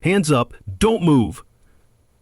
Hands up, don't move!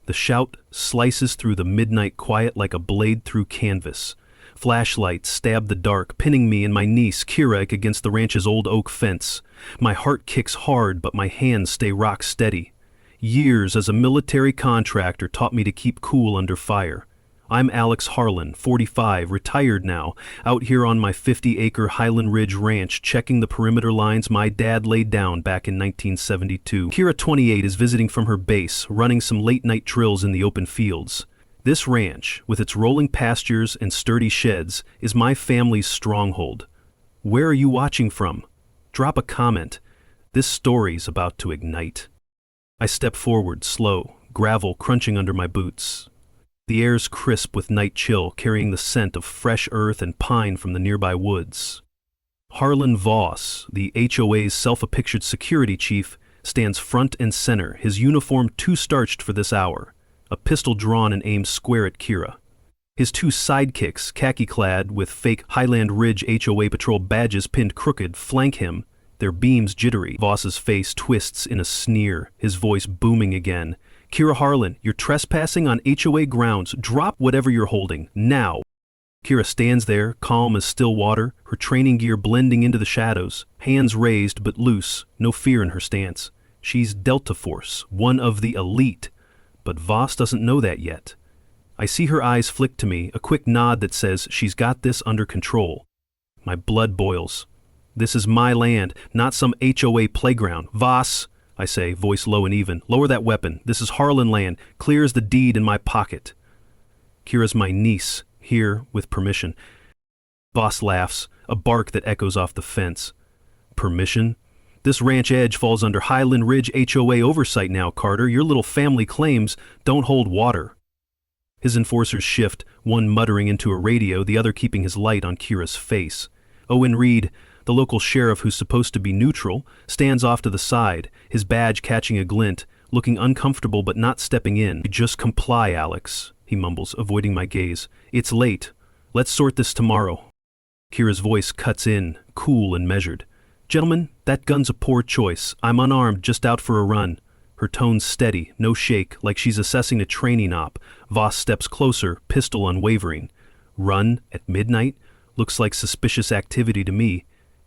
The shout slices through the midnight quiet like a blade through canvas. Flashlights stab the dark, pinning me and my niece, Kira, against the ranch's old oak fence. My heart kicks hard, but my hands stay rock steady. Years as a military contractor taught me to keep cool under fire. I'm Alex Harlan, 45, retired now, out here on my 50-acre Highland Ridge ranch checking the perimeter lines my dad laid down back in 1972. Kira, 28, is visiting from her base, running some late-night drills in the open fields. This ranch, with its rolling pastures and sturdy sheds, is my family's stronghold. Where are you watching from? Drop a comment. This story's about to ignite. I step forward, slow, gravel crunching under my boots. The air's crisp with night chill, carrying the scent of fresh earth and pine from the nearby woods. Harlan Voss, the HOA's self-pictured security chief, stands front and center, his uniform too starched for this hour, a pistol drawn and aimed square at Kira. His two sidekicks, khaki-clad with fake Highland Ridge HOA patrol badges pinned crooked, flank him, their beams jittery. Voss's face twists in a sneer, his voice booming again. Kira Harlan, you're trespassing on HOA grounds. Drop whatever you're holding, now. Kira stands there, calm as still water, her training gear blending into the shadows, hands raised but loose, no fear in her stance. She's Delta Force, one of the elite, but Voss doesn't know that yet. I see her eyes flick to me, a quick nod that says she's got this under control. My blood boils. This is my land, not some HOA playground. Voss, I say, voice low and even, lower that weapon. This is Harlan land, clear as the deed in my pocket. Kira's my niece, here with permission. Voss laughs, a bark that echoes off the fence. Permission? This ranch edge falls under Highland Ridge HOA oversight now, Carter. Your little family claims don't hold water. His enforcers shift, one muttering into a radio, the other keeping his light on Kira's face. Owen Reed, the local sheriff who's supposed to be neutral, stands off to the side, his badge catching a glint, looking uncomfortable but not stepping in. Just comply, Alex, he mumbles, avoiding my gaze. It's late. Let's sort this tomorrow. Kira's voice cuts in, cool and measured. Gentlemen, that gun's a poor choice. I'm unarmed, just out for a run. Her tone's steady, no shake, like she's assessing a training op. Voss steps closer, pistol unwavering. Run at midnight? Looks like suspicious activity to me.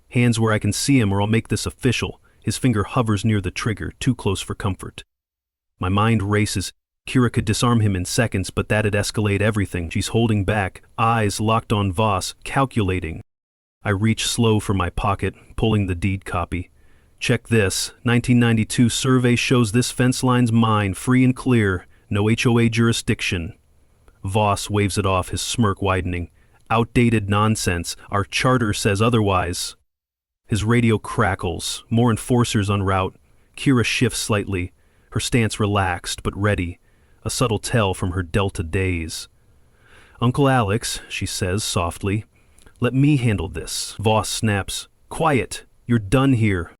Hands where I can see him or I'll make this official. His finger hovers near the trigger, too close for comfort. My mind races. Kira could disarm him in seconds, but that'd escalate everything. She's holding back, eyes locked on Voss, calculating. I reach slow for my pocket, pulling the deed copy. Check this. 1992 survey shows this fence line's mine, free and clear. No HOA jurisdiction. Voss waves it off, his smirk widening. Outdated nonsense. Our charter says otherwise. His radio crackles, more enforcers en route. Kira shifts slightly, her stance relaxed but ready, a subtle tell from her Delta days. Uncle Alex, she says softly, let me handle this. Voss snaps, quiet, you're done here.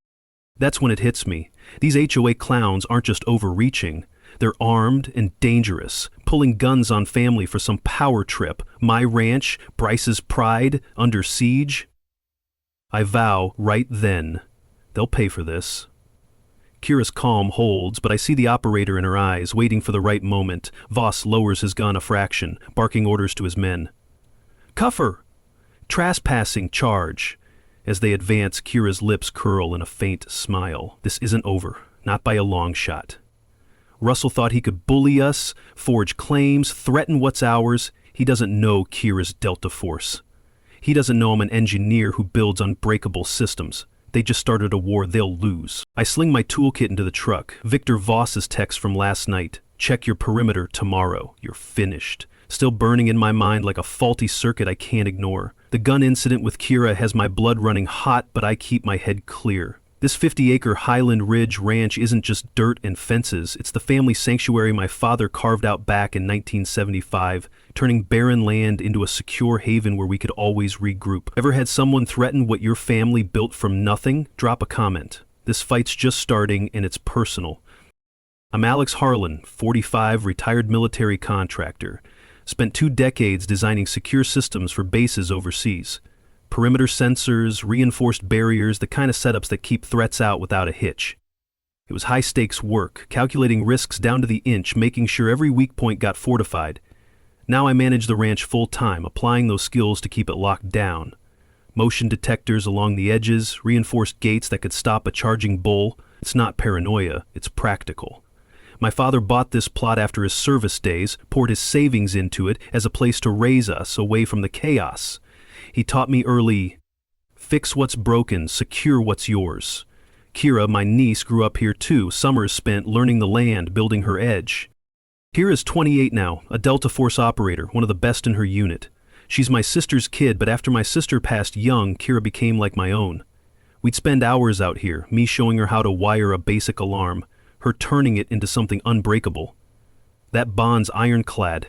That's when it hits me. These HOA clowns aren't just overreaching. They're armed and dangerous, pulling guns on family for some power trip. My ranch, Bryce's pride, under siege. I vow right then, they'll pay for this. Kira's calm holds, but I see the operator in her eyes, waiting for the right moment. Voss lowers his gun a fraction, barking orders to his men. Cuff her! Trespassing charge. As they advance, Kira's lips curl in a faint smile. This isn't over, not by a long shot. Russell thought he could bully us, forge claims, threaten what's ours. He doesn't know Kira's Delta Force. He doesn't know I'm an engineer who builds unbreakable systems. They just started a war they'll lose. I sling my toolkit into the truck. Victor Voss's text from last night. Check your perimeter tomorrow. You're finished. Still burning in my mind like a faulty circuit I can't ignore. The gun incident with Kira has my blood running hot, but I keep my head clear. This 50-acre Highland Ridge ranch isn't just dirt and fences. It's the family sanctuary my father carved out back in 1975, turning barren land into a secure haven where we could always regroup. Ever had someone threaten what your family built from nothing? Drop a comment. This fight's just starting and it's personal. I'm Alex Harlan, 45, retired military contractor. Spent 2 decades designing secure systems for bases overseas. Perimeter sensors, reinforced barriers, the kind of setups that keep threats out without a hitch. It was high-stakes work, calculating risks down to the inch, making sure every weak point got fortified. Now I manage the ranch full-time, applying those skills to keep it locked down. Motion detectors along the edges, reinforced gates that could stop a charging bull. It's not paranoia, it's practical. My father bought this plot after his service days, poured his savings into it as a place to raise us away from the chaos. He taught me early, fix what's broken, secure what's yours. Kira, my niece, grew up here too, summers spent learning the land, building her edge. Kira's 28 now, a Delta Force operator, one of the best in her unit. She's my sister's kid, but after my sister passed young, Kira became like my own. We'd spend hours out here, me showing her how to wire a basic alarm, her turning it into something unbreakable. That bond's ironclad.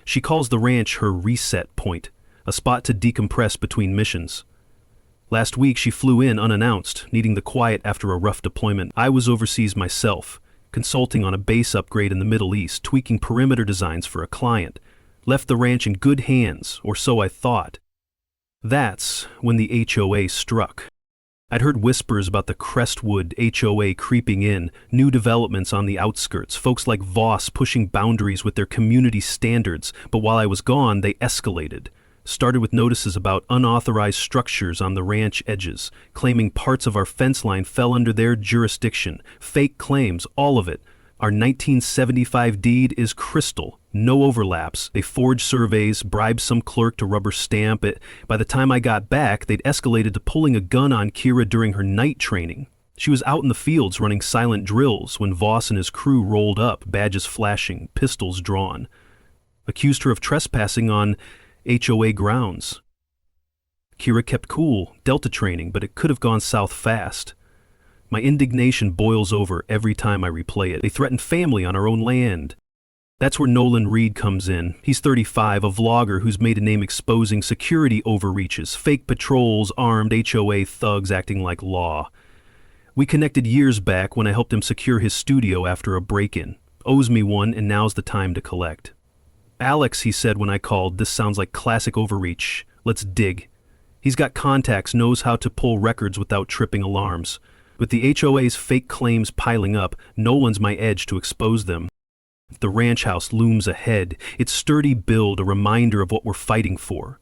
She calls the ranch her reset point, a spot to decompress between missions. Last week she flew in unannounced, needing the quiet after a rough deployment. I was overseas myself, consulting on a base upgrade in the Middle East, tweaking perimeter designs for a client. Left the ranch in good hands, or so I thought. That's when the HOA struck. I'd heard whispers about the Crestwood HOA creeping in, new developments on the outskirts, folks like Voss pushing boundaries with their community standards, but while I was gone, they escalated. Started with notices about unauthorized structures on the ranch edges, claiming parts of our fence line fell under their jurisdiction, fake claims, all of it. Our 1975 deed is crystal, no overlaps. They forged surveys, bribed some clerk to rubber stamp it. By the time I got back, they'd escalated to pulling a gun on Kira during her night training. She was out in the fields running silent drills when Voss and his crew rolled up, badges flashing, pistols drawn. Accused her of trespassing on HOA grounds. Kira kept cool, Delta training, but it could have gone south fast. My indignation boils over every time I replay it. They threatened family on our own land. That's where Nolan Reed comes in. He's 35, a vlogger who's made a name exposing security overreaches, fake patrols, armed HOA thugs acting like law. We connected years back when I helped him secure his studio after a break-in. Owes me one, and now's the time to collect. Alex, he said when I called, this sounds like classic overreach. Let's dig. He's got contacts, knows how to pull records without tripping alarms. With the HOA's fake claims piling up, Nolan's my edge to expose them. The ranch house looms ahead, its sturdy build a reminder of what we're fighting for.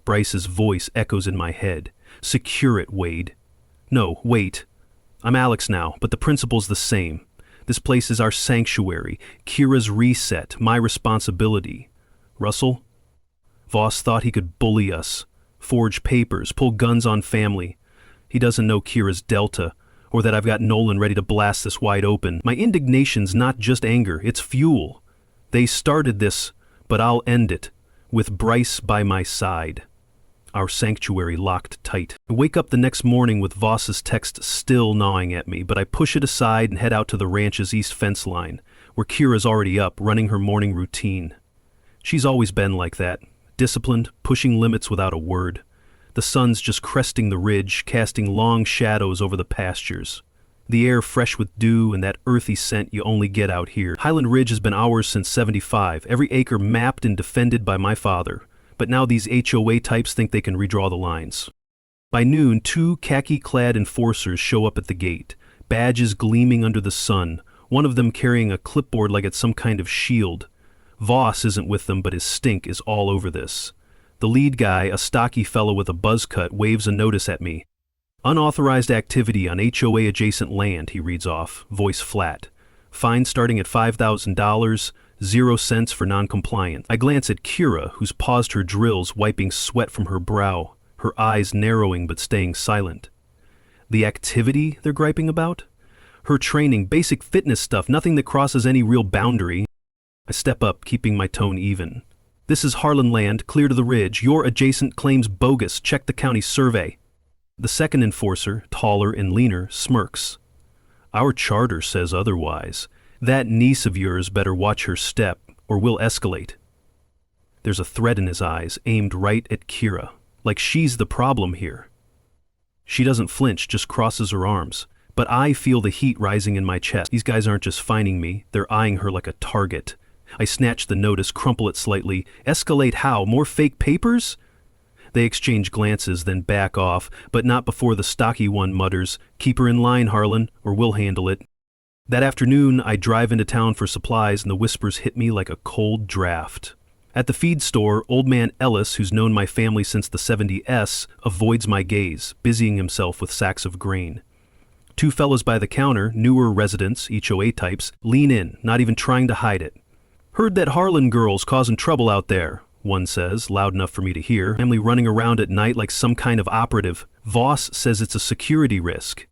Bryce's voice echoes in my head. Secure it, Wade. No, wait. I'm Alex now, but the principle's the same. This place is our sanctuary, Kira's reset, my responsibility. Russell? Voss thought he could bully us, forge papers, pull guns on family. He doesn't know Kira's Delta, or that I've got Nolan ready to blast this wide open. My indignation's not just anger, it's fuel. They started this, but I'll end it, with Bryce by my side. Our sanctuary locked tight. I wake up the next morning with Voss's text still gnawing at me, but I push it aside and head out to the ranch's east fence line, where Kira's already up, running her morning routine. She's always been like that, disciplined, pushing limits without a word. The sun's just cresting the ridge, casting long shadows over the pastures. The air fresh with dew and that earthy scent you only get out here. Highland Ridge has been ours since '75, every acre mapped and defended by my father. But now these HOA types think they can redraw the lines. By noon, 2 khaki-clad enforcers show up at the gate, badges gleaming under the sun, one of them carrying a clipboard like it's some kind of shield. Voss isn't with them, but his stink is all over this. The lead guy, a stocky fellow with a buzz cut, waves a notice at me. Unauthorized activity on HOA-adjacent land, he reads off, voice flat. Fine starting at $5,000, 0 cents for non-compliant. I glance at Kira, who's paused her drills, wiping sweat from her brow, her eyes narrowing but staying silent. The activity they're griping about? Her training, basic fitness stuff, nothing that crosses any real boundary. I step up, keeping my tone even. This is Harlan land, clear to the ridge. Your adjacent claims bogus. Check the county survey. The second enforcer, taller and leaner, smirks. Our charter says otherwise. That niece of yours better watch her step, or we'll escalate. There's a threat in his eyes, aimed right at Kira, like she's the problem here. She doesn't flinch, just crosses her arms. But I feel the heat rising in my chest. These guys aren't just finding me, they're eyeing her like a target. I snatch the notice, crumple it slightly. Escalate how? More fake papers? They exchange glances, then back off, but not before the stocky one mutters, "Keep her in line, Harlan, or we'll handle it." That afternoon, I drive into town for supplies and the whispers hit me like a cold draft. At the feed store, old man Ellis, who's known my family since the 70s, avoids my gaze, busying himself with sacks of grain. Two fellas by the counter, newer residents, HOA types, lean in, not even trying to hide it. "Heard that Harlan girl's causing trouble out there," one says, loud enough for me to hear. "Family running around at night like some kind of operative. Voss says it's a security risk."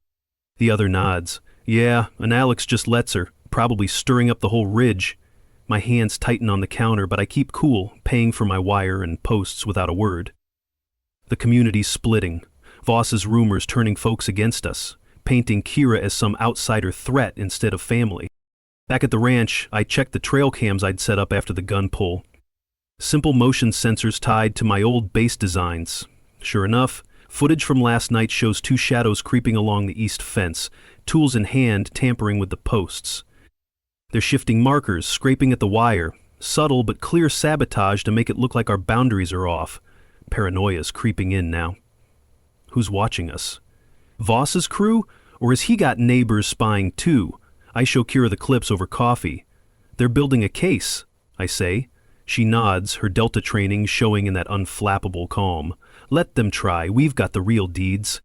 The other nods. "Yeah, and Alex just lets her, probably stirring up the whole ridge." My hands tighten on the counter, but I keep cool, paying for my wire and posts without a word. The community's splitting. Voss's rumors turning folks against us, painting Kira as some outsider threat instead of family. Back at the ranch, I checked the trail cams I'd set up after the gun pull. Simple motion sensors tied to my old base designs. Sure enough, footage from last night shows two shadows creeping along the east fence, tools in hand tampering with the posts. They're shifting markers, scraping at the wire. Subtle but clear sabotage to make it look like our boundaries are off. Paranoia's creeping in now. Who's watching us? Voss's crew? Or has he got neighbors spying too? I show Kira the clips over coffee. "They're building a case," I say. She nods, her Delta training showing in that unflappable calm. "Let them try, we've got the real deeds."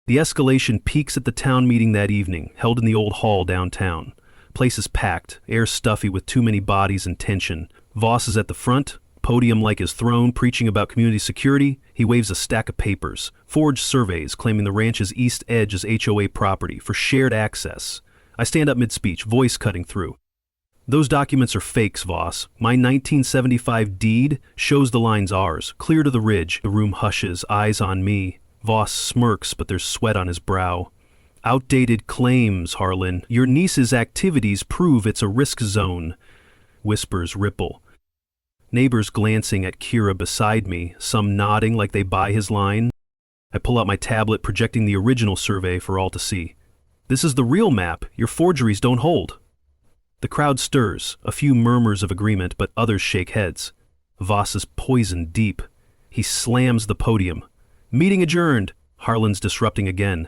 The escalation peaks at the town meeting that evening, held in the old hall downtown. Place is packed, air stuffy with too many bodies and tension. Voss is at the front, podium like his throne, preaching about community security. He waves a stack of papers, forged surveys claiming the ranch's east edge is HOA property for shared access. I stand up mid-speech, voice cutting through. "Those documents are fakes, Voss. My 1975 deed shows the line's ours, clear to the ridge." The room hushes, eyes on me. Voss smirks, but there's sweat on his brow. "Outdated claims, Harlan. Your niece's activities prove it's a risk zone." Whispers ripple. Neighbors glancing at Kira beside me, some nodding like they buy his line. I pull out my tablet, projecting the original survey for all to see. "This is the real map. Your forgeries don't hold." The crowd stirs, a few murmurs of agreement, but others shake heads. Voss is poisoned deep. He slams the podium. "Meeting adjourned." Harlan's disrupting again.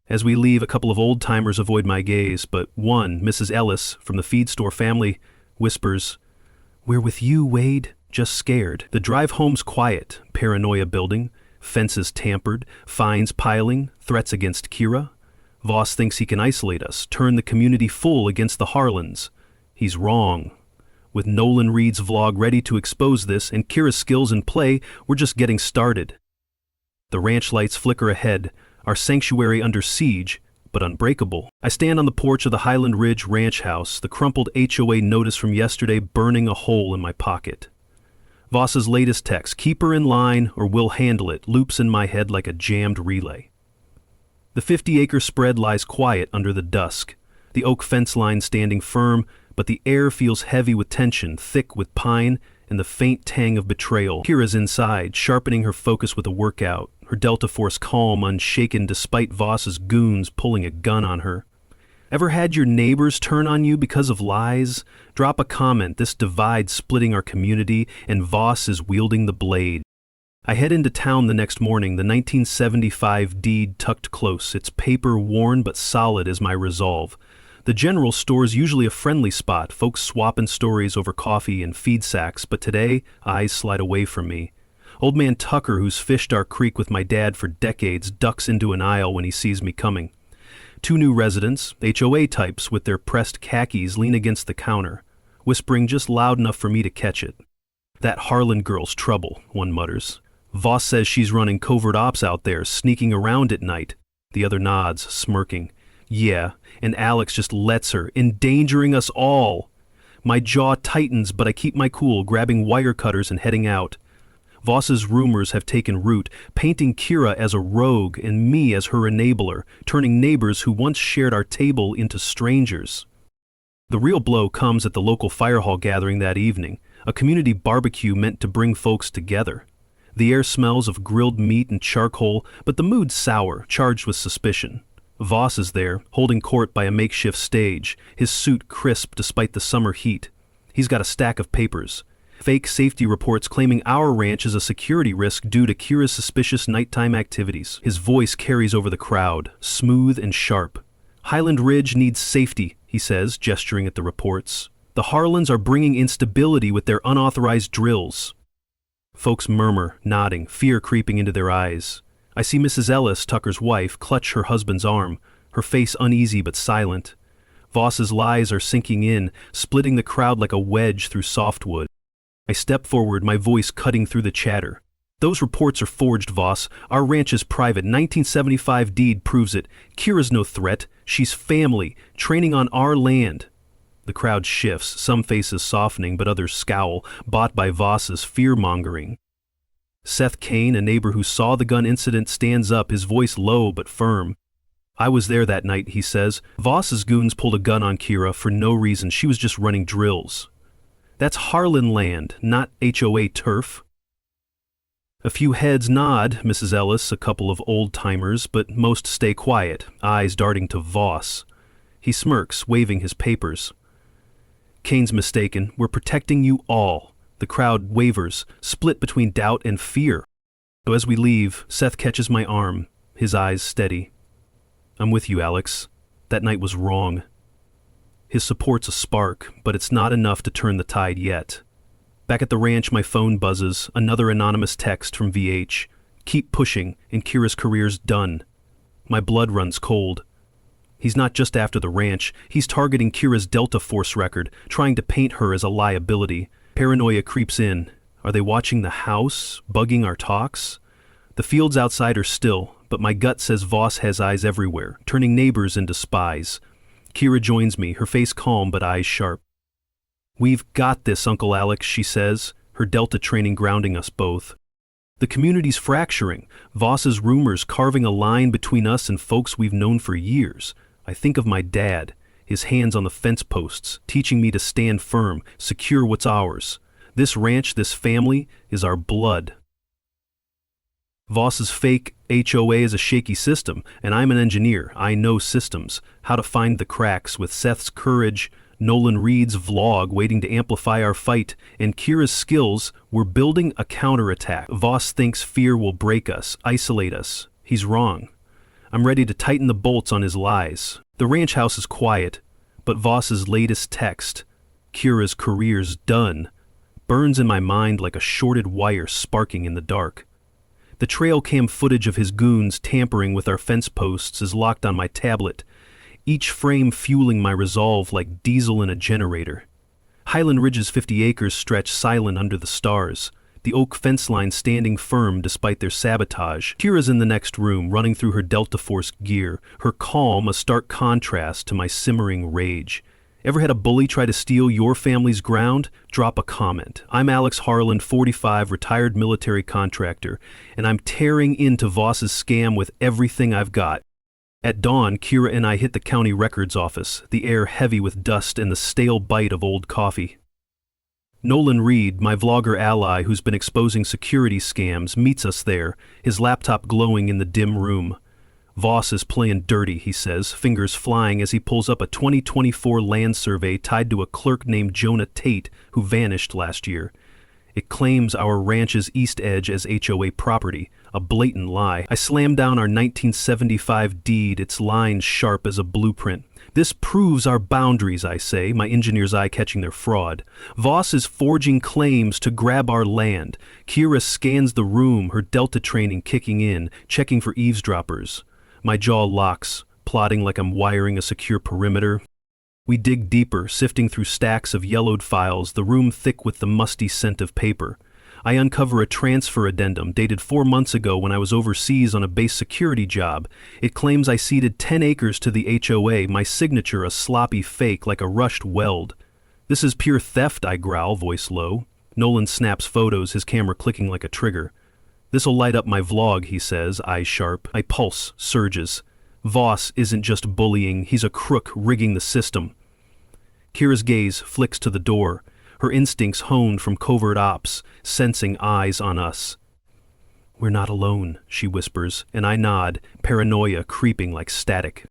As we leave, a couple of old-timers avoid my gaze, but one, Mrs. Ellis, from the feed store family, whispers, "We're with you, Wade, just scared." The drive home's quiet, paranoia building, fences tampered, fines piling, threats against Kira. Voss thinks he can isolate us, turn the community full against the Harlans. He's wrong. With Nolan Reed's vlog ready to expose this and Kira's skills in play, we're just getting started. The ranch lights flicker ahead, our sanctuary under siege, but unbreakable. I stand on the porch of the Highland Ridge ranch house, the crumpled HOA notice from yesterday burning a hole in my pocket. Voss's latest text, "Keep her in line or we'll handle it," loops in my head like a jammed relay. The 50-acre spread lies quiet under the dusk, the oak fence line standing firm, but the air feels heavy with tension, thick with pine, and the faint tang of betrayal. Kira's inside, sharpening her focus with a workout, her Delta Force calm, unshaken despite Voss's goons pulling a gun on her. Ever had your neighbors turn on you because of lies? Drop a comment. This divide's splitting our community, and Voss is wielding the blade. I head into town the next morning, the 1975 deed tucked close, its paper worn but solid as my resolve. The general store's usually a friendly spot, folks swapping stories over coffee and feed sacks, but today, eyes slide away from me. Old man Tucker, who's fished our creek with my dad for decades, ducks into an aisle when he sees me coming. Two new residents, HOA types with their pressed khakis, lean against the counter, whispering just loud enough for me to catch it. "That Harlan girl's trouble," one mutters. "Voss says she's running covert ops out there, sneaking around at night." The other nods, smirking. "Yeah, and Alex just lets her, endangering us all." My jaw tightens, but I keep my cool, grabbing wire cutters and heading out. Voss's rumors have taken root, painting Kira as a rogue and me as her enabler, turning neighbors who once shared our table into strangers. The real blow comes at the local fire hall gathering that evening, a community barbecue meant to bring folks together. The air smells of grilled meat and charcoal, but the mood's sour, charged with suspicion. Voss is there, holding court by a makeshift stage, his suit crisp despite the summer heat. He's got a stack of papers. Fake safety reports claiming our ranch is a security risk due to Kira's suspicious nighttime activities. His voice carries over the crowd, smooth and sharp. Highland Ridge needs safety, he says, gesturing at the reports. The Harlans are bringing instability with their unauthorized drills. Folks murmur, nodding, fear creeping into their eyes. I see Mrs. Ellis, Tucker's wife, clutch her husband's arm, her face uneasy but silent. Voss's lies are sinking in, splitting the crowd like a wedge through softwood. I step forward, my voice cutting through the chatter. Those reports are forged, Voss. Our ranch is private. 1975 deed proves it. Kira's no threat. She's family, training on our land. The crowd shifts, some faces softening, but others scowl, bought by Voss's fear-mongering. Seth Kane, a neighbor who saw the gun incident, stands up, his voice low but firm. I was there that night, he says. Voss's goons pulled a gun on Kira for no reason. She was just running drills. That's Harlan land, not HOA turf. A few heads nod, Mrs. Ellis, a couple of old-timers, but most stay quiet, eyes darting to Voss. He smirks, waving his papers. Kane's mistaken. We're protecting you all. The crowd wavers, split between doubt and fear. So as we leave, Seth catches my arm, his eyes steady. I'm with you, Alex. That night was wrong. His support's a spark, but it's not enough to turn the tide yet. Back at the ranch, my phone buzzes, another anonymous text from VH. Keep pushing, and Kira's career's done. My blood runs cold. He's not just after the ranch, he's targeting Kira's Delta Force record, trying to paint her as a liability. Paranoia creeps in. Are they watching the house, bugging our talks? The fields outside are still, but my gut says Voss has eyes everywhere, turning neighbors into spies. Kira joins me, her face calm but eyes sharp. We've got this, Uncle Alex, she says, her Delta training grounding us both. The community's fracturing, Voss's rumors carving a line between us and folks we've known for years. I think of my dad, his hands on the fence posts, teaching me to stand firm, secure what's ours. This ranch, this family, is our blood. Voss's fake HOA is a shaky system, and I'm an engineer. I know systems, how to find the cracks. With Seth's courage, Nolan Reed's vlog waiting to amplify our fight, and Kira's skills, we're building a counterattack. Voss thinks fear will break us, isolate us. He's wrong. I'm ready to tighten the bolts on his lies. The ranch house is quiet, but Voss's latest text, Kira's career's done, burns in my mind like a shorted wire sparking in the dark. The trail cam footage of his goons tampering with our fence posts is locked on my tablet, each frame fueling my resolve like diesel in a generator. Highland Ridge's 50 acres stretch silent under the stars, the oak fence line standing firm despite their sabotage. Kira's in the next room, running through her Delta Force gear, her calm a stark contrast to my simmering rage. Ever had a bully try to steal your family's ground? Drop a comment. I'm Alex Harlan, 45, retired military contractor, and I'm tearing into Voss's scam with everything I've got. At dawn, Kira and I hit the county records office, the air heavy with dust and the stale bite of old coffee. Nolan Reed, my vlogger ally who's been exposing security scams, meets us there, his laptop glowing in the dim room. Voss is playing dirty, he says, fingers flying as he pulls up a 2024 land survey tied to a clerk named Jonah Tate, who vanished last year. It claims our ranch's east edge as HOA property, a blatant lie. I slam down our 1975 deed, its lines sharp as a blueprint. This proves our boundaries, I say, my engineer's eye catching their fraud. Voss is forging claims to grab our land. Kira scans the room, her Delta training kicking in, checking for eavesdroppers. My jaw locks, plotting like I'm wiring a secure perimeter. We dig deeper, sifting through stacks of yellowed files, the room thick with the musty scent of paper. I uncover a transfer addendum dated 4 months ago when I was overseas on a base security job. It claims I ceded 10 acres to the HOA, my signature a sloppy fake like a rushed weld. This is pure theft, I growl, voice low. Nolan snaps photos, his camera clicking like a trigger. This'll light up my vlog, he says, eyes sharp. My pulse surges. Voss isn't just bullying, he's a crook rigging the system. Kira's gaze flicks to the door, her instincts honed from covert ops, sensing eyes on us. We're not alone, she whispers, and I nod, paranoia creeping like static.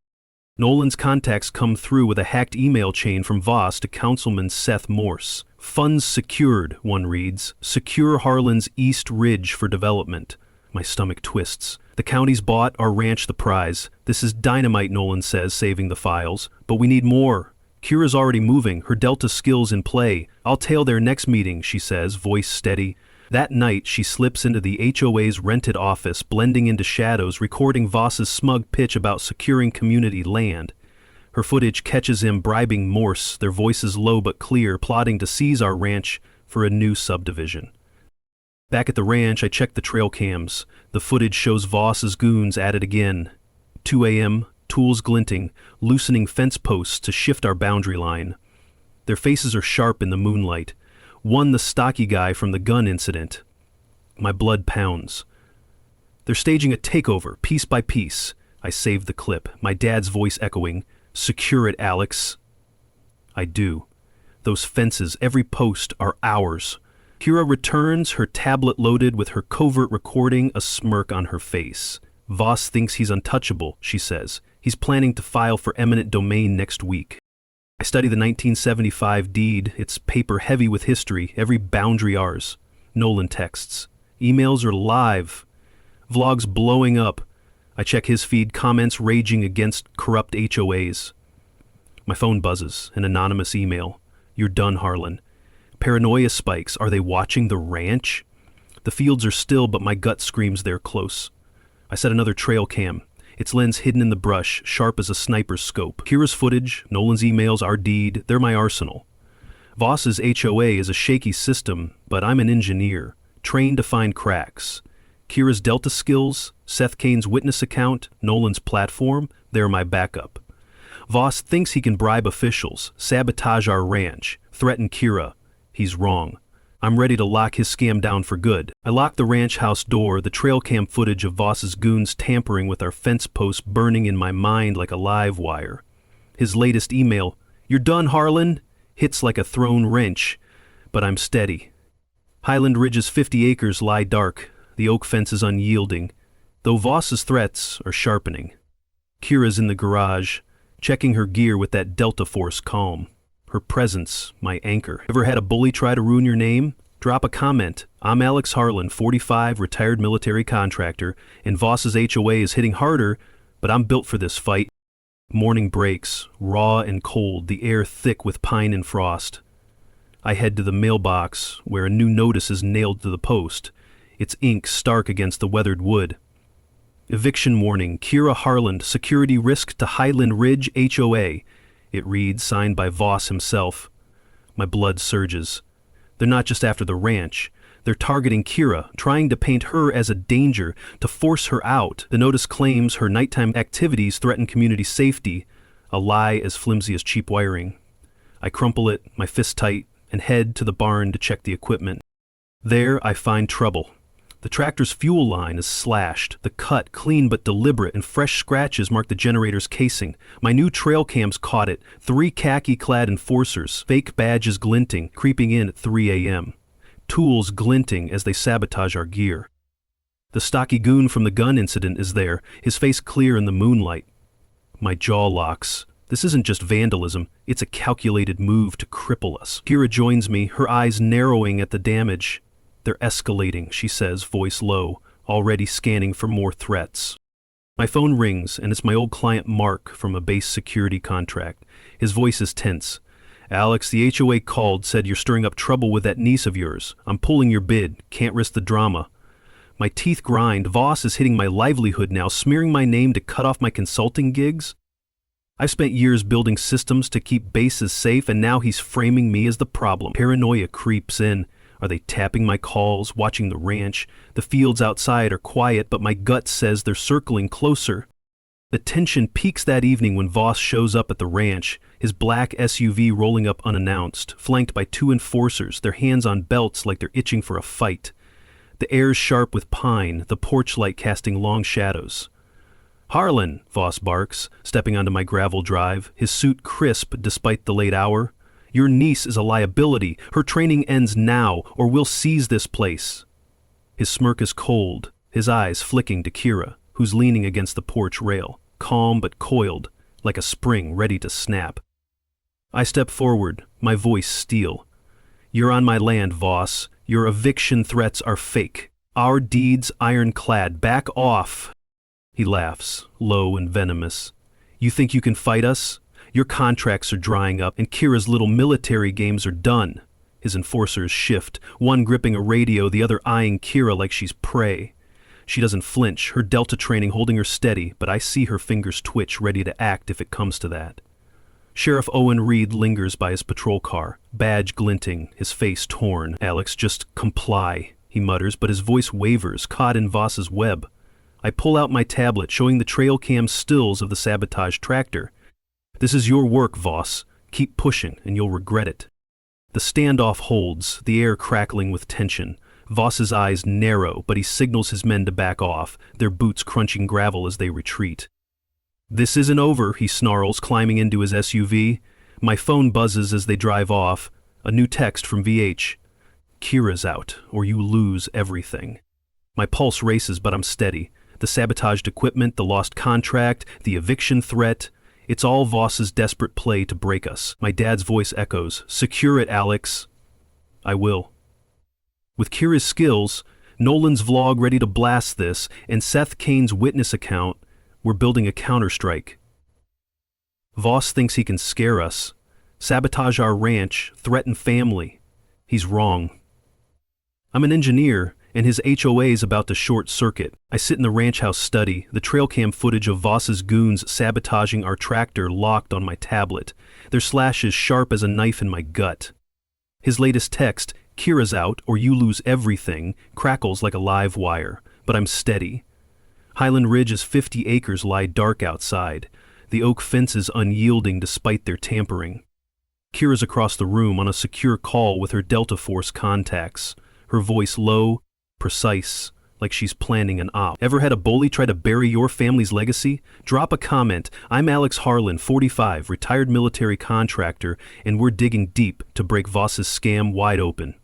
Nolan's contacts come through with a hacked email chain from Voss to Councilman Seth Morse. Funds secured, one reads. Secure Harlan's East Ridge for development. My stomach twists. The county's bought, our ranch the prize. This is dynamite, Nolan says, saving the files. But we need more. Kira's already moving, her Delta skills in play. I'll tail their next meeting, she says, voice steady. That night, she slips into the HOA's rented office, blending into shadows, recording Voss's smug pitch about securing community land. Her footage catches him bribing Morse, their voices low but clear, plotting to seize our ranch for a new subdivision. Back at the ranch, I check the trail cams. The footage shows Voss's goons at it again. 2 a.m., tools glinting, loosening fence posts to shift our boundary line. Their faces are sharp in the moonlight. One the stocky guy from the gun incident. My blood pounds. They're staging a takeover, piece by piece. I save the clip, my dad's voice echoing, "Secure it, Alex." I do. Those fences, every post, are ours. Kira returns, her tablet loaded with her covert recording, a smirk on her face. Voss thinks he's untouchable, she says. He's planning to file for eminent domain next week. I study the 1975 deed. It's paper heavy with history, every boundary ours. Nolan texts. Emails are live. Vlogs blowing up. I check his feed, comments raging against corrupt HOAs. My phone buzzes, an anonymous email. "You're done, Harlan." Paranoia spikes. Are they watching the ranch? The fields are still, but my gut screams they're close. I set another trail cam. Its lens hidden in the brush, sharp as a sniper's scope. Kira's footage, Nolan's emails, our deed, they're my arsenal. Voss's HOA is a shaky system, but I'm an engineer, trained to find cracks. Kira's Delta skills, Seth Kane's witness account, Nolan's platform, they're my backup. Voss thinks he can bribe officials, sabotage our ranch, threaten Kira. He's wrong. I'm ready to lock his scam down for good. I lock the ranch house door, the trail cam footage of Voss's goons tampering with our fence posts burning in my mind like a live wire. His latest email, "You're done, Harlan," hits like a thrown wrench, but I'm steady. Highland Ridge's 50 acres lie dark, the oak fence is unyielding, though Voss's threats are sharpening. Kira's in the garage, checking her gear with that Delta Force calm. Her presence, my anchor. Ever had a bully try to ruin your name? Drop a comment. I'm Alex Harlan, 45, retired military contractor, and Voss's HOA is hitting harder, but I'm built for this fight. Morning breaks, raw and cold, the air thick with pine and frost. I head to the mailbox, where a new notice is nailed to the post, its ink stark against the weathered wood. Eviction warning, Kira Harlan, security risk to Highland Ridge HOA. It reads, signed by Voss himself. My blood surges. They're not just after the ranch. They're targeting Kira, trying to paint her as a danger, to force her out. The notice claims her nighttime activities threaten community safety, a lie as flimsy as cheap wiring. I crumple it, my fist tight, and head to the barn to check the equipment. There I find trouble. The tractor's fuel line is slashed, the cut clean but deliberate, and fresh scratches mark the generator's casing. My new trail cams caught it, 3 khaki-clad enforcers, fake badges glinting, creeping in at 3 a.m. Tools glinting as they sabotage our gear. The stocky goon from the gun incident is there, his face clear in the moonlight. My jaw locks. This isn't just vandalism, it's a calculated move to cripple us. Kira joins me, her eyes narrowing at the damage. They're escalating, she says, voice low, already scanning for more threats. My phone rings, and it's my old client Mark from a base security contract. His voice is tense. "Alex, the HOA called, said you're stirring up trouble with that niece of yours. I'm pulling your bid, can't risk the drama." My teeth grind. Voss is hitting my livelihood now, smearing my name to cut off my consulting gigs. I've spent years building systems to keep bases safe, and now he's framing me as the problem. Paranoia creeps in. Are they tapping my calls, watching the ranch? The fields outside are quiet, but my gut says they're circling closer. The tension peaks that evening when Voss shows up at the ranch, his black SUV rolling up unannounced, flanked by 2 enforcers, their hands on belts like they're itching for a fight. The air's sharp with pine, the porch light casting long shadows. "Harlan," Voss barks, stepping onto my gravel drive, his suit crisp despite the late hour. "Your niece is a liability. Her training ends now, or we'll seize this place." His smirk is cold, his eyes flicking to Kira, who's leaning against the porch rail, calm but coiled, like a spring ready to snap. I step forward, my voice steel. "You're on my land, Voss. Your eviction threats are fake. Our deeds ironclad. Back off." He laughs, low and venomous. You think you can fight us? Your contracts are drying up, and Kira's little military games are done. His enforcers shift, one gripping a radio, the other eyeing Kira like she's prey. She doesn't flinch, her Delta training holding her steady, but I see her fingers twitch, ready to act if it comes to that. Sheriff Owen Reed lingers by his patrol car, badge glinting, his face torn. Alex, just comply, he mutters, but his voice wavers, caught in Voss's web. I pull out my tablet, showing the trail cam stills of the sabotaged tractor. This is your work, Voss. Keep pushing, and you'll regret it. The standoff holds, the air crackling with tension. Voss's eyes narrow, but he signals his men to back off, their boots crunching gravel as they retreat. This isn't over, he snarls, climbing into his SUV. My phone buzzes as they drive off. A new text from VH. Kira's out, or you lose everything. My pulse races, but I'm steady. The sabotaged equipment, the lost contract, the eviction threat. It's all Voss's desperate play to break us. My dad's voice echoes, secure it, Alex. I will. With Kira's skills, Nolan's vlog ready to blast this, and Seth Kane's witness account, we're building a counterstrike. Voss thinks he can scare us, sabotage our ranch, threaten family. He's wrong. I'm an engineer, and his HOA's about to short circuit. I sit in the ranch house study, the trail cam footage of Voss's goons sabotaging our tractor locked on my tablet, their slashes sharp as a knife in my gut. His latest text, Kira's out or you lose everything, crackles like a live wire, but I'm steady. Highland Ridge's 50 acres lie dark outside, the oak fences unyielding despite their tampering. Kira's across the room on a secure call with her Delta Force contacts, her voice low, precise, like she's planning an op. Ever had a bully try to bury your family's legacy? Drop a comment. I'm Alex Harlan, 45, retired military contractor, and we're digging deep to break Voss's scam wide open.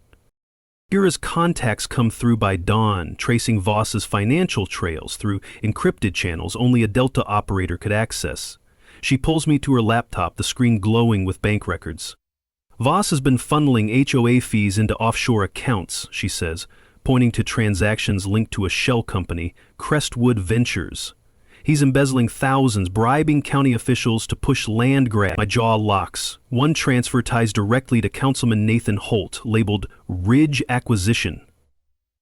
Kira's contacts come through by dawn, tracing Voss's financial trails through encrypted channels only a Delta operator could access. She pulls me to her laptop, the screen glowing with bank records. Voss has been funneling HOA fees into offshore accounts, she says, pointing to transactions linked to a shell company, Crestwood Ventures. He's embezzling thousands, bribing county officials to push land grabs. My jaw locks. One transfer ties directly to Councilman Nathan Holt, labeled Ridge Acquisition.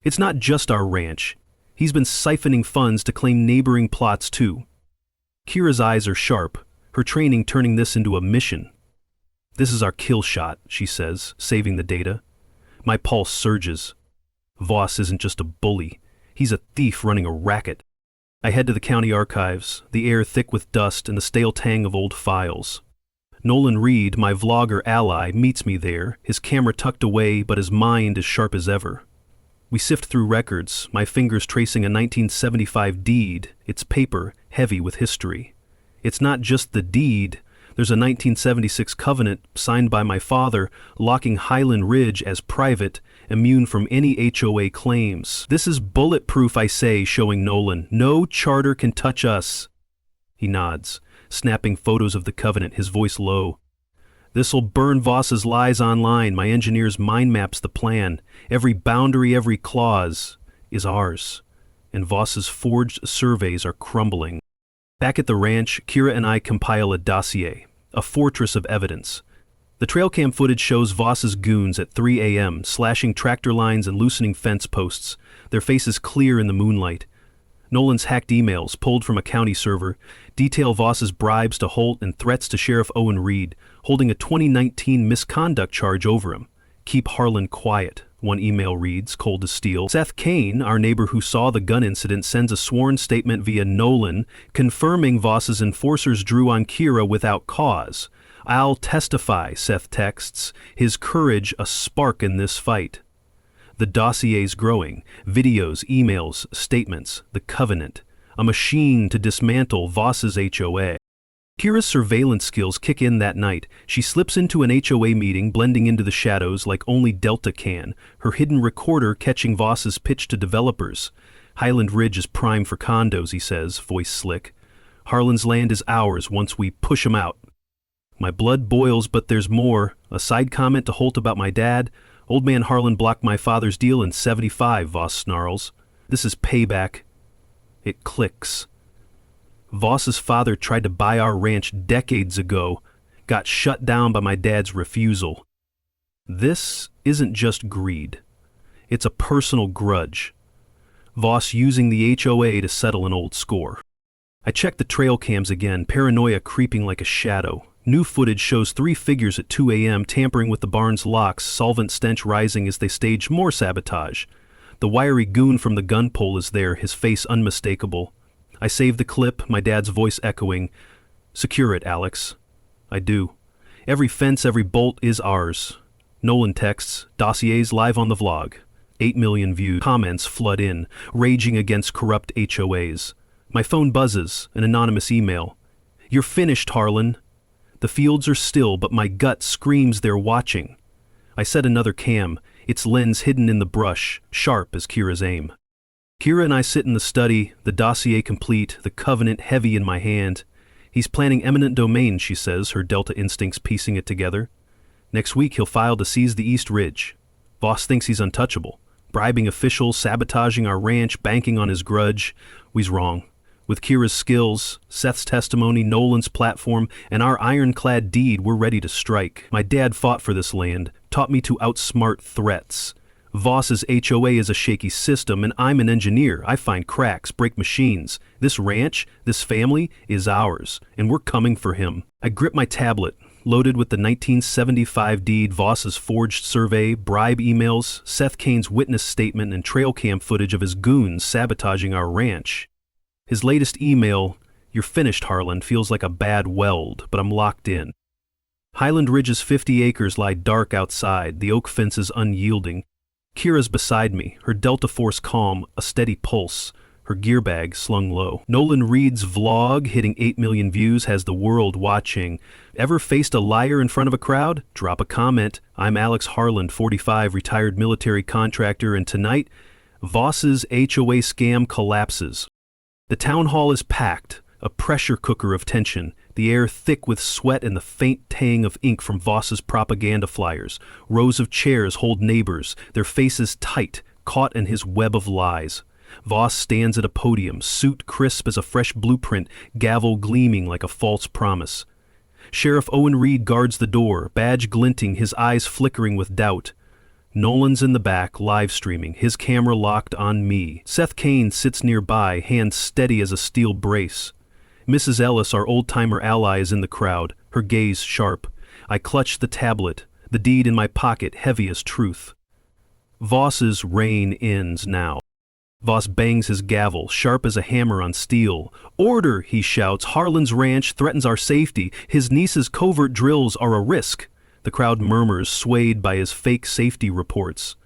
It's not just our ranch. He's been siphoning funds to claim neighboring plots too. Kira's eyes are sharp, her training turning this into a mission. This is our kill shot, she says, saving the data. My pulse surges. Voss isn't just a bully. He's a thief running a racket. I head to the county archives, the air thick with dust and the stale tang of old files. Nolan Reed, my vlogger ally, meets me there, his camera tucked away but his mind as sharp as ever. We sift through records, my fingers tracing a 1975 deed, its paper heavy with history. It's not just the deed. There's a 1976 covenant signed by my father locking Highland Ridge as private, immune from any HOA claims. This is bulletproof, I say, showing Nolan. No charter can touch us. He nods, snapping photos of the covenant, his voice low. This'll burn Voss's lies online. My engineers mind maps the plan. Every boundary, every clause is ours. And Voss's forged surveys are crumbling. Back at the ranch, Kira and I compile a dossier, a fortress of evidence. The trail cam footage shows Voss's goons at 3 a.m., slashing tractor lines and loosening fence posts, their faces clear in the moonlight. Nolan's hacked emails, pulled from a county server, detail Voss's bribes to Holt and threats to Sheriff Owen Reed, holding a 2019 misconduct charge over him. Keep Harlan quiet, one email reads, cold as steel. Seth Kane, our neighbor who saw the gun incident, sends a sworn statement via Nolan, confirming Voss's enforcers drew on Kira without cause. I'll testify, Seth texts, his courage a spark in this fight. The dossier's growing, videos, emails, statements, the covenant, a machine to dismantle Voss's HOA. Kira's surveillance skills kick in that night. She slips into an HOA meeting, blending into the shadows like only Delta can, her hidden recorder catching Voss's pitch to developers. Highland Ridge is prime for condos, he says, voice slick. Harlan's land is ours once we push him out. My blood boils, but there's more. A side comment to Holt about my dad. Old man Harlan blocked my father's deal in '75, Voss snarls. This is payback. It clicks. Voss's father tried to buy our ranch decades ago, got shut down by my dad's refusal. This isn't just greed. It's a personal grudge. Voss using the HOA to settle an old score. I checked the trail cams again, paranoia creeping like a shadow. New footage shows 3 figures at 2 a.m. tampering with the barn's locks, solvent stench rising as they stage more sabotage. The wiry goon from the gun pole is there, his face unmistakable. I save the clip, my dad's voice echoing, "Secure it, Alex." I do. Every fence, every bolt is ours. Nolan texts, "Dossiers live on the vlog." 8 million views. Comments flood in, raging against corrupt HOAs. My phone buzzes, an anonymous email. "You're finished, Harlan." The fields are still, but my gut screams they're watching. I set another cam, its lens hidden in the brush, sharp as Kira's aim. Kira and I sit in the study, the dossier complete, the covenant heavy in my hand. He's planning eminent domain, she says, her Delta instincts piecing it together. Next week he'll file to seize the East Ridge. Voss thinks he's untouchable, bribing officials, sabotaging our ranch, banking on his grudge. We's wrong. With Kira's skills, Seth's testimony, Nolan's platform, and our ironclad deed, we're ready to strike. My dad fought for this land, taught me to outsmart threats. Voss's HOA is a shaky system, and I'm an engineer. I find cracks, break machines. This ranch, this family, is ours, and we're coming for him. I grip my tablet, loaded with the 1975 deed, Voss's forged survey, bribe emails, Seth Kane's witness statement, and trail cam footage of his goons sabotaging our ranch. His latest email, "You're finished, Harlan," feels like a bad weld, but I'm locked in. Highland Ridge's 50 acres lie dark outside, the oak fence is unyielding. Kira's beside me, her Delta Force calm, a steady pulse, her gear bag slung low. Nolan Reed's vlog, hitting 8 million views, has the world watching. Ever faced a liar in front of a crowd? Drop a comment. I'm Alex Harlan, 45, retired military contractor, and tonight, Voss's HOA scam collapses. The town hall is packed, a pressure cooker of tension, the air thick with sweat and the faint tang of ink from Voss's propaganda flyers. Rows of chairs hold neighbors, their faces tight, caught in his web of lies. Voss stands at a podium, suit crisp as a fresh blueprint, gavel gleaming like a false promise. Sheriff Owen Reed guards the door, badge glinting, his eyes flickering with doubt. Nolan's in the back, live streaming, his camera locked on me. Seth Kane sits nearby, hands steady as a steel brace. Mrs. Ellis, our old-timer ally, is in the crowd, her gaze sharp. I clutch the tablet, the deed in my pocket, heavy as truth. Voss's reign ends now. Voss bangs his gavel, sharp as a hammer on steel. "Order," he shouts. "Harlan's ranch threatens our safety. His niece's covert drills are a risk." The crowd murmurs, swayed by his fake safety reports.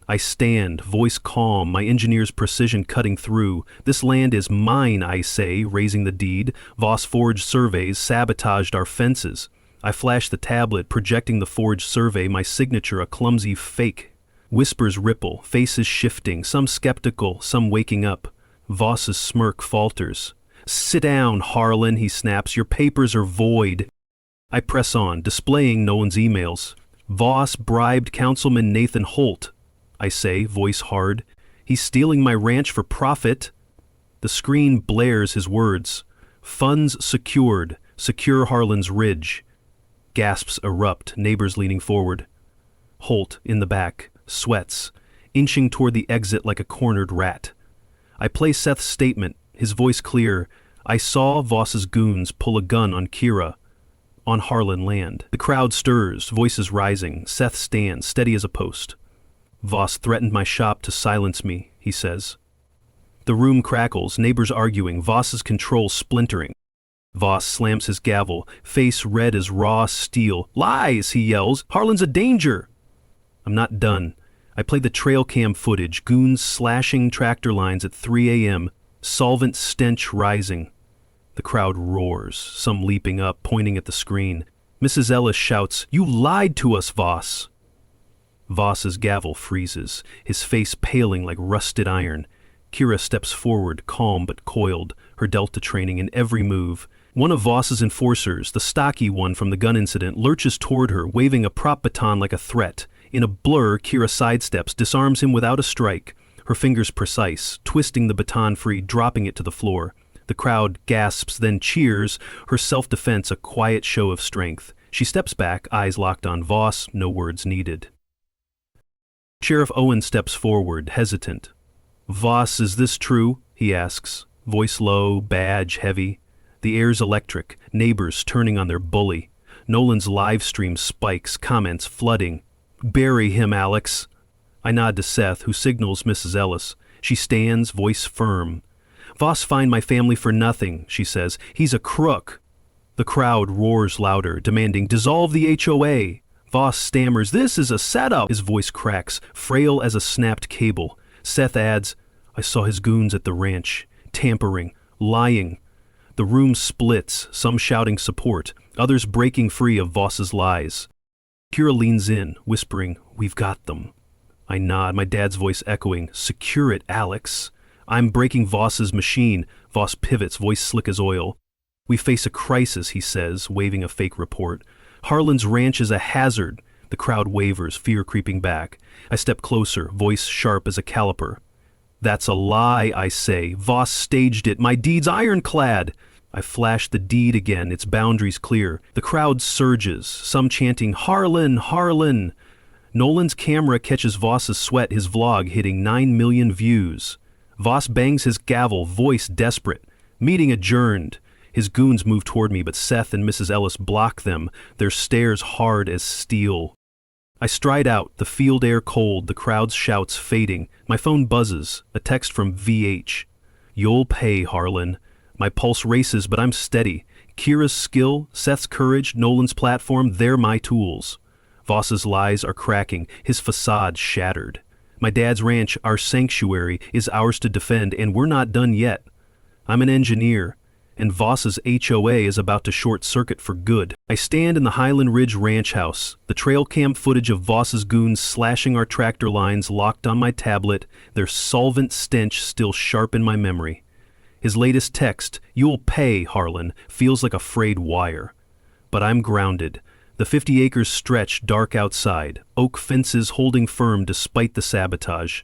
I stand, voice calm, my engineer's precision cutting through. "This land is mine," I say, raising the deed. Voss forged surveys, sabotaged our fences. I flash the tablet, projecting the forged survey, my signature a clumsy fake. Whispers ripple, faces shifting, some skeptical, some waking up. Voss's smirk falters. "Sit down, Harlan," he snaps. "Your papers are void." I press on, displaying Nolan's emails. "Voss bribed Councilman Nathan Holt," I say, voice hard. "He's stealing my ranch for profit." The screen blares his words. "Funds secured. Secure Harlan's Ridge." Gasps erupt, neighbors leaning forward. Holt, in the back, sweats, inching toward the exit like a cornered rat. I play Seth's statement, his voice clear. "I saw Voss's goons pull a gun on Kira. On Harlan land." The crowd stirs, voices rising. Seth stands, steady as a post. "Voss threatened my shop to silence me," he says. The room crackles, neighbors arguing, Voss's control splintering. Voss slams his gavel, face red as raw steel. "Lies," he yells. "Harlan's a danger." I'm not done. I play the trail cam footage, goons slashing tractor lines at 3 a.m., solvent stench rising. The crowd roars, some leaping up, pointing at the screen. Mrs. Ellis shouts, "You lied to us, Voss." Voss's gavel freezes, his face paling like rusted iron. Kira steps forward, calm but coiled, her Delta training in every move. One of Voss's enforcers, the stocky one from the gun incident, lurches toward her, waving a prop baton like a threat. In a blur, Kira sidesteps, disarms him without a strike, her fingers precise, twisting the baton free, dropping it to the floor. The crowd gasps, then cheers, her self-defense a quiet show of strength. She steps back, eyes locked on Voss, no words needed. Sheriff Owen steps forward, hesitant. "Voss, is this true?" he asks, voice low, badge heavy. The air's electric, neighbors turning on their bully. Nolan's live stream spikes, comments flooding. "Bury him, Alex." I nod to Seth, who signals Mrs. Ellis. She stands, voice firm. "Voss fined my family for nothing," she says. "He's a crook." The crowd roars louder, demanding, "Dissolve the HOA." Voss stammers, "This is a setup." His voice cracks, frail as a snapped cable. Seth adds, "I saw his goons at the ranch, tampering, lying." The room splits, some shouting support, others breaking free of Voss's lies. Kira leans in, whispering, "We've got them." I nod, my dad's voice echoing, "Secure it, Alex." I'm breaking Voss's machine. Voss pivots, voice slick as oil. "We face a crisis," he says, waving a fake report. "Harlan's ranch is a hazard." The crowd wavers, fear creeping back. I step closer, voice sharp as a caliper. "That's a lie," I say. "Voss staged it. My deed's ironclad." I flash the deed again, its boundaries clear. The crowd surges, some chanting, "Harlan, Harlan." Nolan's camera catches Voss's sweat, his vlog hitting 9 million views. Voss bangs his gavel, voice desperate. Meeting adjourned. His goons move toward me, but Seth and Mrs. Ellis block them, their stares hard as steel. I stride out, the field air cold, the crowd's shouts fading. My phone buzzes, a text from VH. "You'll pay, Harlan." My pulse races, but I'm steady. Kira's skill, Seth's courage, Nolan's platform, they're my tools. Voss's lies are cracking, his facade shattered. My dad's ranch, our sanctuary, is ours to defend, and we're not done yet. I'm an engineer, and Voss's HOA is about to short-circuit for good. I stand in the Highland Ridge ranch house, the trail cam footage of Voss's goons slashing our tractor lines locked on my tablet, their solvent stench still sharp in my memory. His latest text, "You'll pay, Harlan," feels like a frayed wire. But I'm grounded. The 50 acres stretch dark outside, oak fences holding firm despite the sabotage.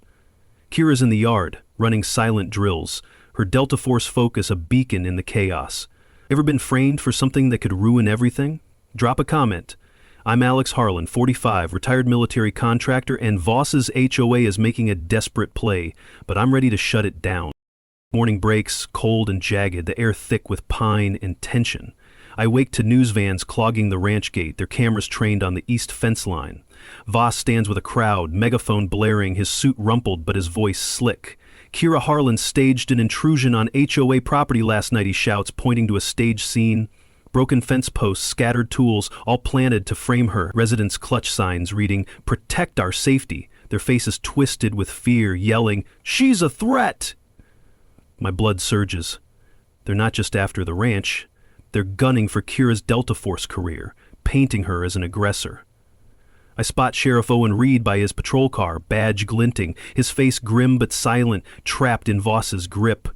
Kira's in the yard, running silent drills, her Delta Force focus a beacon in the chaos. Ever been framed for something that could ruin everything? Drop a comment. I'm Alex Harlan, 45, retired military contractor, and Voss's HOA is making a desperate play, but I'm ready to shut it down. Morning breaks, cold and jagged, the air thick with pine and tension. I wake to news vans clogging the ranch gate, their cameras trained on the east fence line. Voss stands with a crowd, megaphone blaring, his suit rumpled but his voice slick. "Kira Harlan staged an intrusion on HOA property last night," he shouts, pointing to a stage scene. Broken fence posts, scattered tools, all planted to frame her. Residents clutch signs reading, "Protect our safety." Their faces twisted with fear, yelling, "She's a threat!" My blood surges. They're not just after the ranch. They're gunning for Kira's Delta Force career, painting her as an aggressor. I spot Sheriff Owen Reed by his patrol car, badge glinting, his face grim but silent, trapped in Voss's grip.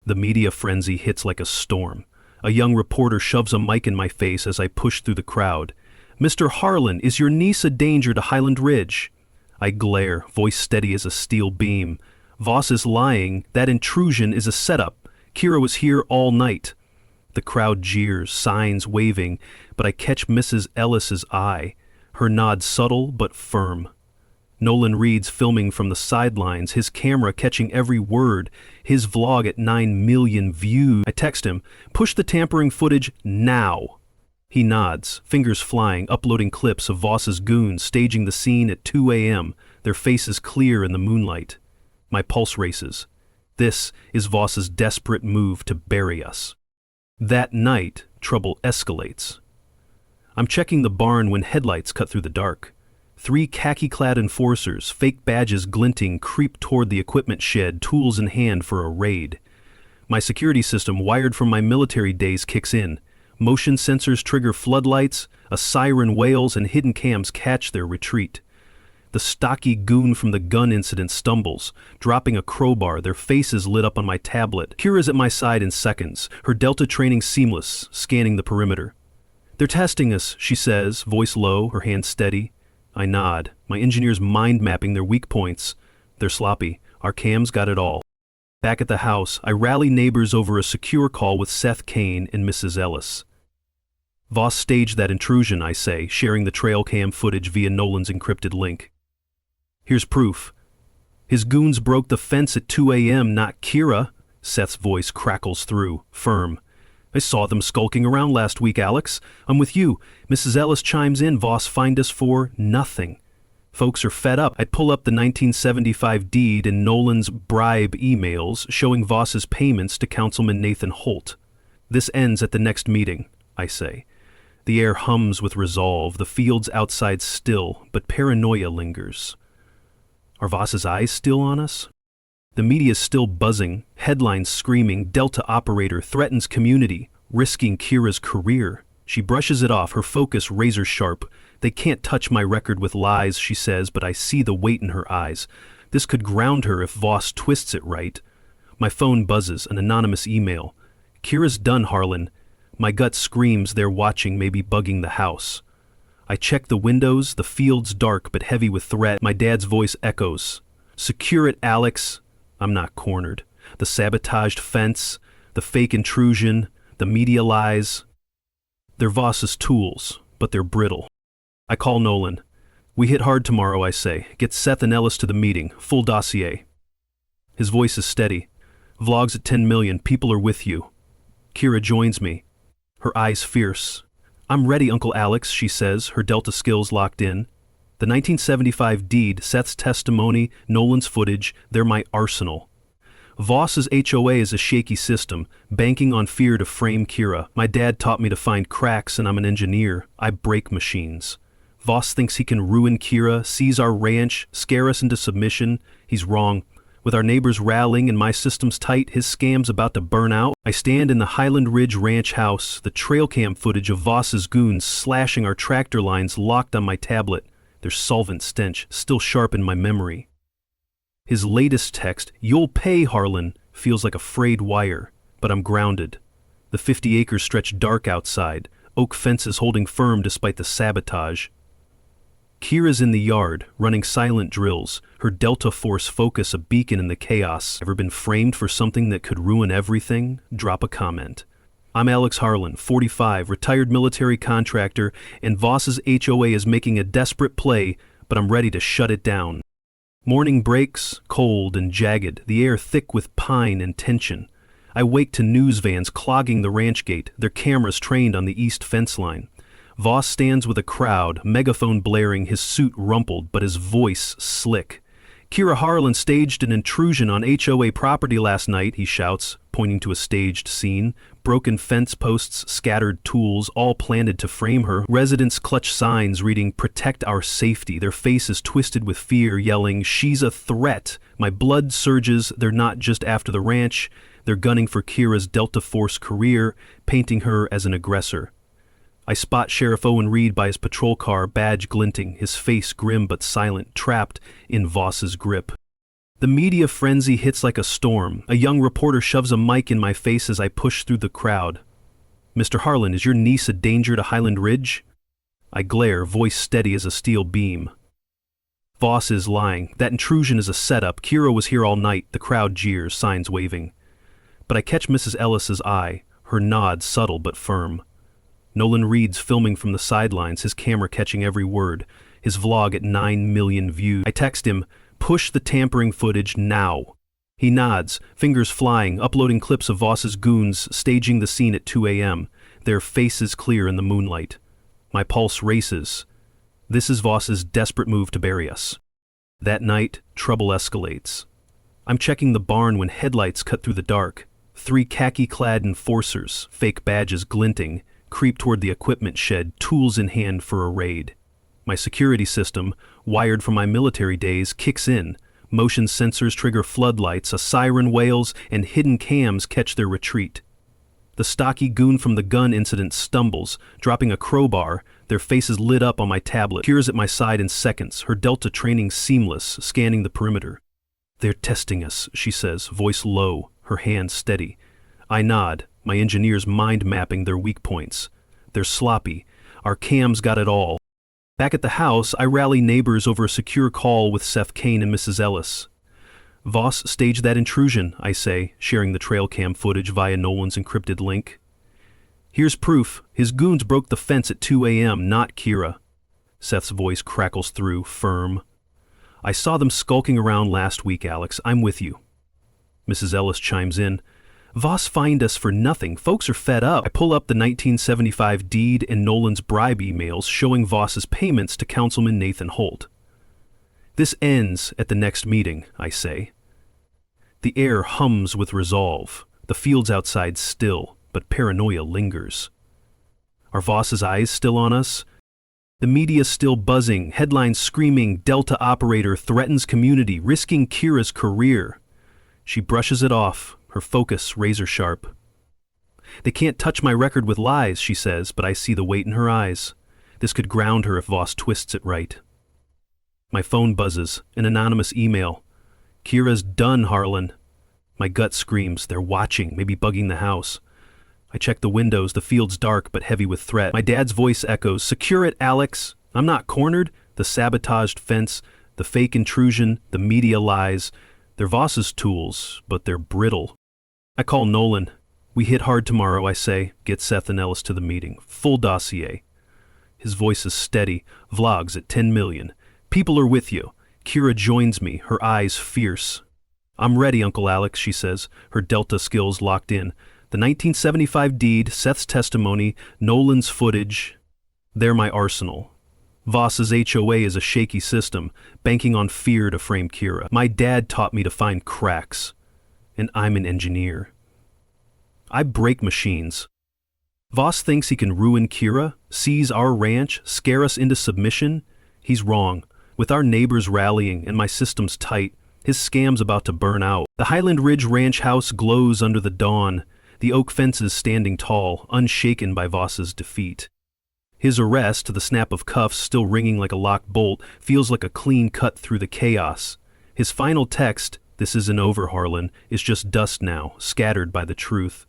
The media frenzy hits like a storm. A young reporter shoves a mic in my face as I push through the crowd. "Mr. Harlan, is your niece a danger to Highland Ridge?" I glare, voice steady as a steel beam. "Voss is lying. That intrusion is a setup. Kira was here all night." The crowd jeers, signs waving, but I catch Mrs. Ellis's eye, her nod subtle but firm. Nolan Reed's filming from the sidelines, his camera catching every word, his vlog at 9 million views. I text him, "Push the tampering footage now." He nods, fingers flying, uploading clips of Voss's goons staging the scene at 2 a.m., their faces clear in the moonlight. My pulse races. This is Voss's desperate move to bury us. That night, trouble escalates. I'm checking the barn when headlights cut through the dark. 3 khaki-clad enforcers, fake badges glinting, creep toward the equipment shed, tools in hand for a raid. My security system, wired from my military days, kicks in. Motion sensors trigger floodlights, a siren wails, and hidden cams catch their retreat. The stocky goon from the gun incident stumbles, dropping a crowbar, their faces lit up on my tablet. Kira's at my side in seconds, her Delta training seamless, scanning the perimeter. "They're testing us," she says, voice low, her hand steady. I nod, my engineers mind mapping their weak points. They're sloppy. Our cams got it all. Back at the house, I rally neighbors over a secure call with Seth Kane and Mrs. Ellis. Voss staged that intrusion, I say, sharing the trail cam footage via Nolan's encrypted link. Here's proof. His goons broke the fence at 2 a.m., not Kira. Seth's voice crackles through, firm. I saw them skulking around last week, Alex. I'm with you. Mrs. Ellis chimes in. Voss fined us for nothing. Folks are fed up. I'd pull up the 1975 deed and Nolan's bribe emails showing Voss's payments to Councilman Nathan Holt. This ends at the next meeting, I say. The air hums with resolve, the fields outside still, but paranoia lingers. Are Voss's eyes still on us? The media's still buzzing, headlines screaming, Delta operator threatens community, risking Kira's career. She brushes it off, her focus razor sharp. They can't touch my record with lies, she says, but I see the weight in her eyes. This could ground her if Voss twists it right. My phone buzzes, an anonymous email. Kira's done, Harlan. My gut screams they're watching, maybe bugging the house. I check the windows, the field's dark but heavy with threat. My dad's voice echoes. Secure it, Alex. I'm not cornered. The sabotaged fence, the fake intrusion, the media lies. They're Voss's tools, but they're brittle. I call Nolan. We hit hard tomorrow, I say. Get Seth and Ellis to the meeting. Full dossier. His voice is steady. Vlogs at 10 million. People are with you. Kira joins me. Her eyes fierce. I'm ready, Uncle Alex, she says, her Delta skills locked in. The 1975 deed, Seth's testimony, Nolan's footage, they're my arsenal. Voss's HOA is a shaky system, banking on fear to frame Kira. My dad taught me to find cracks, and I'm an engineer. I break machines. Voss thinks he can ruin Kira, seize our ranch, scare us into submission. He's wrong. With our neighbors rallying and my systems tight, his scam's about to burn out. I stand in the Highland Ridge ranch house, the trail cam footage of Voss's goons slashing our tractor lines locked on my tablet. Their solvent stench still sharp in my memory. His latest text, "You'll pay, Harlan," feels like a frayed wire, but I'm grounded. The 50 acres stretch dark outside, oak fences holding firm despite the sabotage. Kira's in the yard, running silent drills, her Delta Force focus a beacon in the chaos. Ever been framed for something that could ruin everything? Drop a comment. I'm Alex Harlan, 45, retired military contractor, and Voss's HOA is making a desperate play, but I'm ready to shut it down. Morning breaks, cold and jagged, the air thick with pine and tension. I wake to news vans clogging the ranch gate, their cameras trained on the east fence line. Voss stands with a crowd, megaphone blaring, his suit rumpled, but his voice slick. Kira Harlan staged an intrusion on HOA property last night, he shouts, pointing to a staged scene. Broken fence posts, scattered tools, all planted to frame her. Residents clutch signs reading, "Protect our safety." Their faces twisted with fear, yelling, "She's a threat." My blood surges. They're not just after the ranch. They're gunning for Kira's Delta Force career, painting her as an aggressor. I spot Sheriff Owen Reed by his patrol car, badge glinting, his face grim but silent, trapped in Voss's grip. The media frenzy hits like a storm. A young reporter shoves a mic in my face as I push through the crowd. "Mr. Harlan, is your niece a danger to Highland Ridge?" I glare, voice steady as a steel beam. Voss is lying. That intrusion is a setup. Kira was here all night. The crowd jeers, signs waving. But I catch Mrs. Ellis's eye, her nod subtle but firm. Nolan Reed's filming from the sidelines, his camera catching every word, his vlog at 9 million views. I text him, "Push the tampering footage now." He nods, fingers flying, uploading clips of Voss's goons staging the scene at 2 a.m., their faces clear in the moonlight. My pulse races. This is Voss's desperate move to bury us. That night, trouble escalates. I'm checking the barn when headlights cut through the dark. 3 khaki-clad enforcers, fake badges glinting, creep toward the equipment shed, tools in hand for a raid. My security system, wired from my military days, kicks in. Motion sensors trigger floodlights, a siren wails, and hidden cams catch their retreat. The stocky goon from the gun incident stumbles, dropping a crowbar, their faces lit up on my tablet. Kira's at my side in seconds, her Delta training seamless, scanning the perimeter. "They're testing us," she says, voice low, her hand steady. I nod, my engineers mind mapping their weak points. They're sloppy. Our cams got it all. Back at the house, I rally neighbors over a secure call with Seth Kane and Mrs. Ellis. Voss staged that intrusion, I say, sharing the trail cam footage via Nolan's encrypted link. Here's proof. His goons broke the fence at 2 a.m., not Kira. Seth's voice crackles through, firm. I saw them skulking around last week, Alex. I'm with you. Mrs. Ellis chimes in. Voss fined us for nothing. Folks are fed up. I pull up the 1975 deed and Nolan's bribe emails showing Voss's payments to Councilman Nathan Holt. This ends at the next meeting, I say. The air hums with resolve. The fields outside still, but paranoia lingers. Are Voss's eyes still on us? The media still buzzing, headlines screaming, Delta operator threatens community, risking Kira's career. She brushes it off, her focus razor sharp. They can't touch my record with lies, she says, but I see the weight in her eyes. This could ground her if Voss twists it right. My phone buzzes, an anonymous email. Kira's done, Harlan. My gut screams, they're watching, maybe bugging the house. I check the windows, the field's dark but heavy with threat. My dad's voice echoes, secure it, Alex. I'm not cornered. The sabotaged fence, the fake intrusion, the media lies. They're Voss's tools, but they're brittle. I call Nolan. We hit hard tomorrow, I say. Get Seth and Ellis to the meeting. Full dossier. His voice is steady. Vlogs at 10 million. People are with you. Kira joins me, her eyes fierce. I'm ready, Uncle Alex, she says, her Delta skills locked in. The 1975 deed, Seth's testimony, Nolan's footage. They're my arsenal. Voss's HOA is a shaky system, banking on fear to frame Kira. My dad taught me to find cracks, and I'm an engineer. I break machines. Voss thinks he can ruin Kira, seize our ranch, scare us into submission. He's wrong. With our neighbors rallying and my systems tight, his scam's about to burn out. The Highland Ridge ranch house glows under the dawn, the oak fences standing tall, unshaken by Voss's defeat. His arrest, the snap of cuffs still ringing like a locked bolt, feels like a clean cut through the chaos. His final text, "This isn't over, Harlan," is just dust now, scattered by the truth.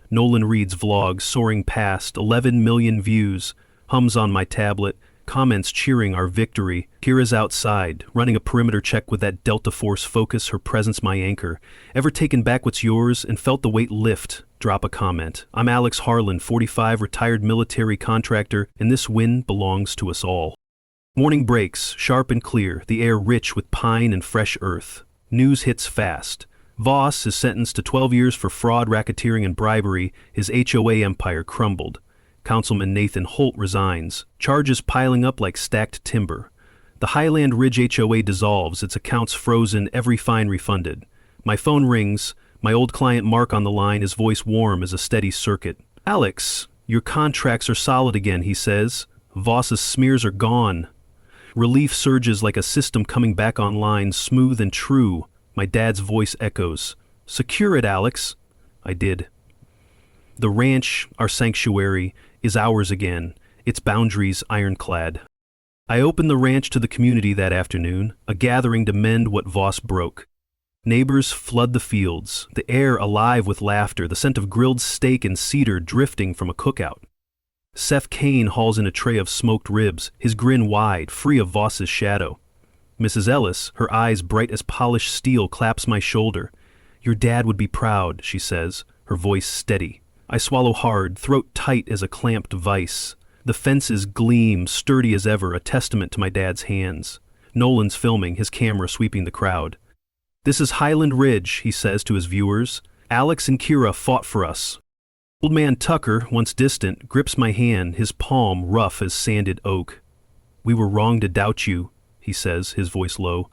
Nolan reads vlogs soaring past 11 million views, hums on my tablet, comments cheering our victory. Kira's outside, running a perimeter check with that Delta Force focus, her presence my anchor. Ever taken back what's yours and felt the weight lift? Drop a comment. I'm Alex Harlan, 45, retired military contractor, and this win belongs to us all. Morning breaks, sharp and clear, the air rich with pine and fresh earth. News hits fast. Voss is sentenced to 12 years for fraud, racketeering, and bribery. His HOA empire crumbled. Councilman Nathan Holt resigns, charges piling up like stacked timber. The Highland Ridge HOA dissolves, its accounts frozen, every fine refunded. My phone rings, my old client Mark on the line, his voice warm as a steady circuit. Alex, your contracts are solid again, he says. Voss's smears are gone. Relief surges like a system coming back online, smooth and true. My dad's voice echoes. Secure it, Alex. I did. The ranch, our sanctuary, is ours again, its boundaries ironclad. I opened the ranch to the community that afternoon, a gathering to mend what Voss broke. Neighbors flood the fields, the air alive with laughter, the scent of grilled steak and cedar drifting from a cookout. Seth Kane hauls in a tray of smoked ribs, his grin wide, free of Voss's shadow. Mrs. Ellis, her eyes bright as polished steel, claps my shoulder. Your dad would be proud, she says, her voice steady. I swallow hard, throat tight as a clamped vice. The fences gleam, sturdy as ever, a testament to my dad's hands. Nolan's filming, his camera sweeping the crowd. This is Highland Ridge, he says to his viewers. Alex and Kira fought for us. Old man Tucker, once distant, grips my hand, his palm rough as sanded oak. We were wrong to doubt you, he says, his voice low.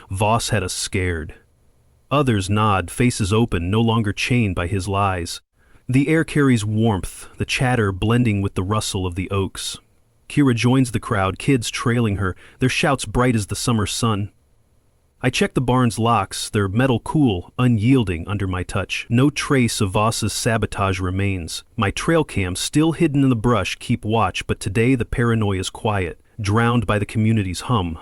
Voss had us scared. Others nod, faces open, no longer chained by his lies. The air carries warmth, the chatter blending with the rustle of the oaks. Kira joins the crowd, kids trailing her, their shouts bright as the summer sun. I check the barn's locks, their metal cool, unyielding under my touch. No trace of Voss's sabotage remains. My trail cams, still hidden in the brush, keep watch, but today the paranoia's quiet, drowned by the community's hum.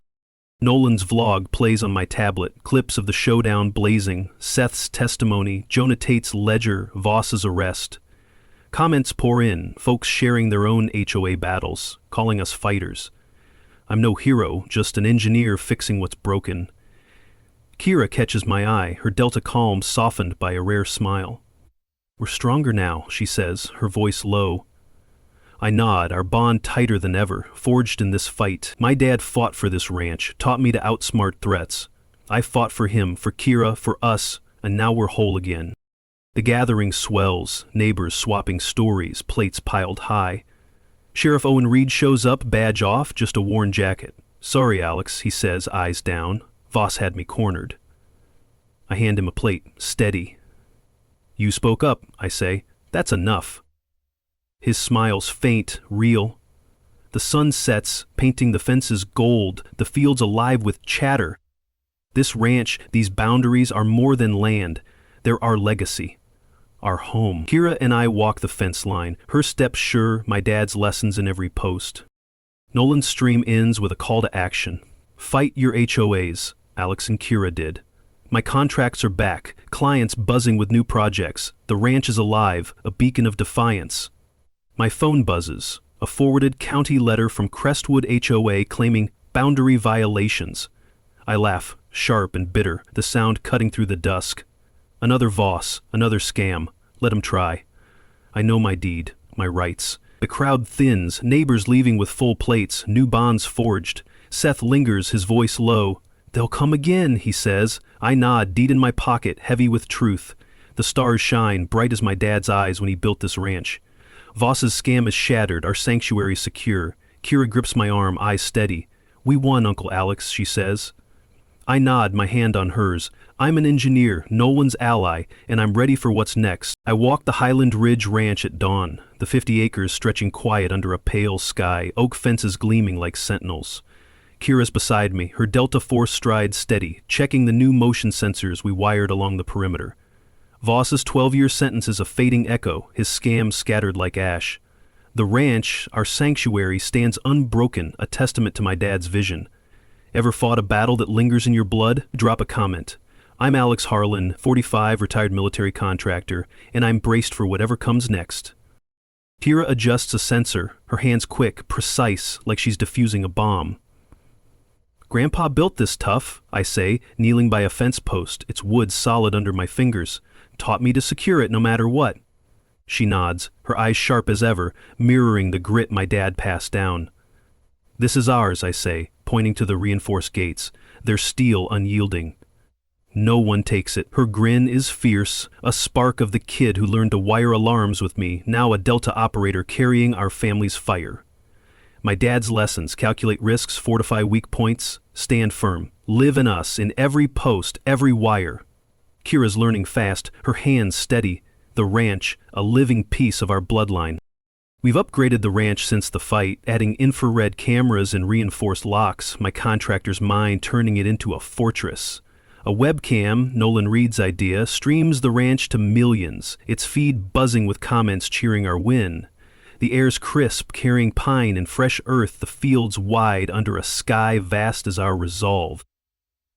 Nolan's vlog plays on my tablet, clips of the showdown blazing, Seth's testimony, Jonah Tate's ledger, Voss's arrest. Comments pour in, folks sharing their own HOA battles, calling us fighters. I'm no hero, just an engineer fixing what's broken. Kira catches my eye, her Delta calm softened by a rare smile. "We're stronger now," she says, her voice low. I nod, our bond tighter than ever, forged in this fight. My dad fought for this ranch, taught me to outsmart threats. I fought for him, for Kira, for us, and now we're whole again. The gathering swells, neighbors swapping stories, plates piled high. Sheriff Owen Reed shows up, badge off, just a worn jacket. "Sorry, Alex," he says, eyes down. Voss had me cornered. I hand him a plate, steady. "You spoke up," I say. "That's enough." His smile's faint, real. The sun sets, painting the fences gold, the fields alive with chatter. This ranch, these boundaries are more than land. They're our legacy, our home. Kira and I walk the fence line, her steps sure, my dad's lessons in every post. Nolan's stream ends with a call to action. Fight your HOAs, Alex and Kira did. My contracts are back, clients buzzing with new projects. The ranch is alive, a beacon of defiance. My phone buzzes, a forwarded county letter from Crestwood HOA claiming boundary violations. I laugh, sharp and bitter, the sound cutting through the dusk. Another Voss, another scam. Let him try. I know my deed, my rights. The crowd thins, neighbors leaving with full plates, new bonds forged. Seth lingers, his voice low. "They'll come again," he says. I nod, deed in my pocket, heavy with truth. The stars shine, bright as my dad's eyes when he built this ranch. Voss's scam is shattered, our sanctuary secure. Kira grips my arm, eyes steady. "We won, Uncle Alex," she says. I nod, my hand on hers. I'm an engineer, Nolan's ally, and I'm ready for what's next. I walk the Highland Ridge Ranch at dawn, the 50 acres stretching quiet under a pale sky, oak fences gleaming like sentinels. Kira's beside me, her Delta Force stride steady, checking the new motion sensors we wired along the perimeter. Voss's 12-year sentence is a fading echo, his scam scattered like ash. The ranch, our sanctuary, stands unbroken, a testament to my dad's vision. Ever fought a battle that lingers in your blood? Drop a comment. I'm Alex Harlan, 45, retired military contractor, and I'm braced for whatever comes next. Kira adjusts a sensor, her hands quick, precise, like she's defusing a bomb. "Grandpa built this tough," I say, kneeling by a fence post, its wood solid under my fingers. "Taught me to secure it no matter what." She nods, her eyes sharp as ever, mirroring the grit my dad passed down. "This is ours," I say, pointing to the reinforced gates, their steel unyielding. No one takes it. Her grin is fierce, a spark of the kid who learned to wire alarms with me, now a Delta operator carrying our family's fire. My dad's lessons: calculate risks, fortify weak points, stand firm, live in us, in every post, every wire. Kira's learning fast, her hands steady. The ranch, a living piece of our bloodline. We've upgraded the ranch since the fight, adding infrared cameras and reinforced locks, my contractor's mind turning it into a fortress. A webcam, Nolan Reed's idea, streams the ranch to millions, its feed buzzing with comments cheering our win. The air's crisp, carrying pine and fresh earth, the fields wide under a sky vast as our resolve.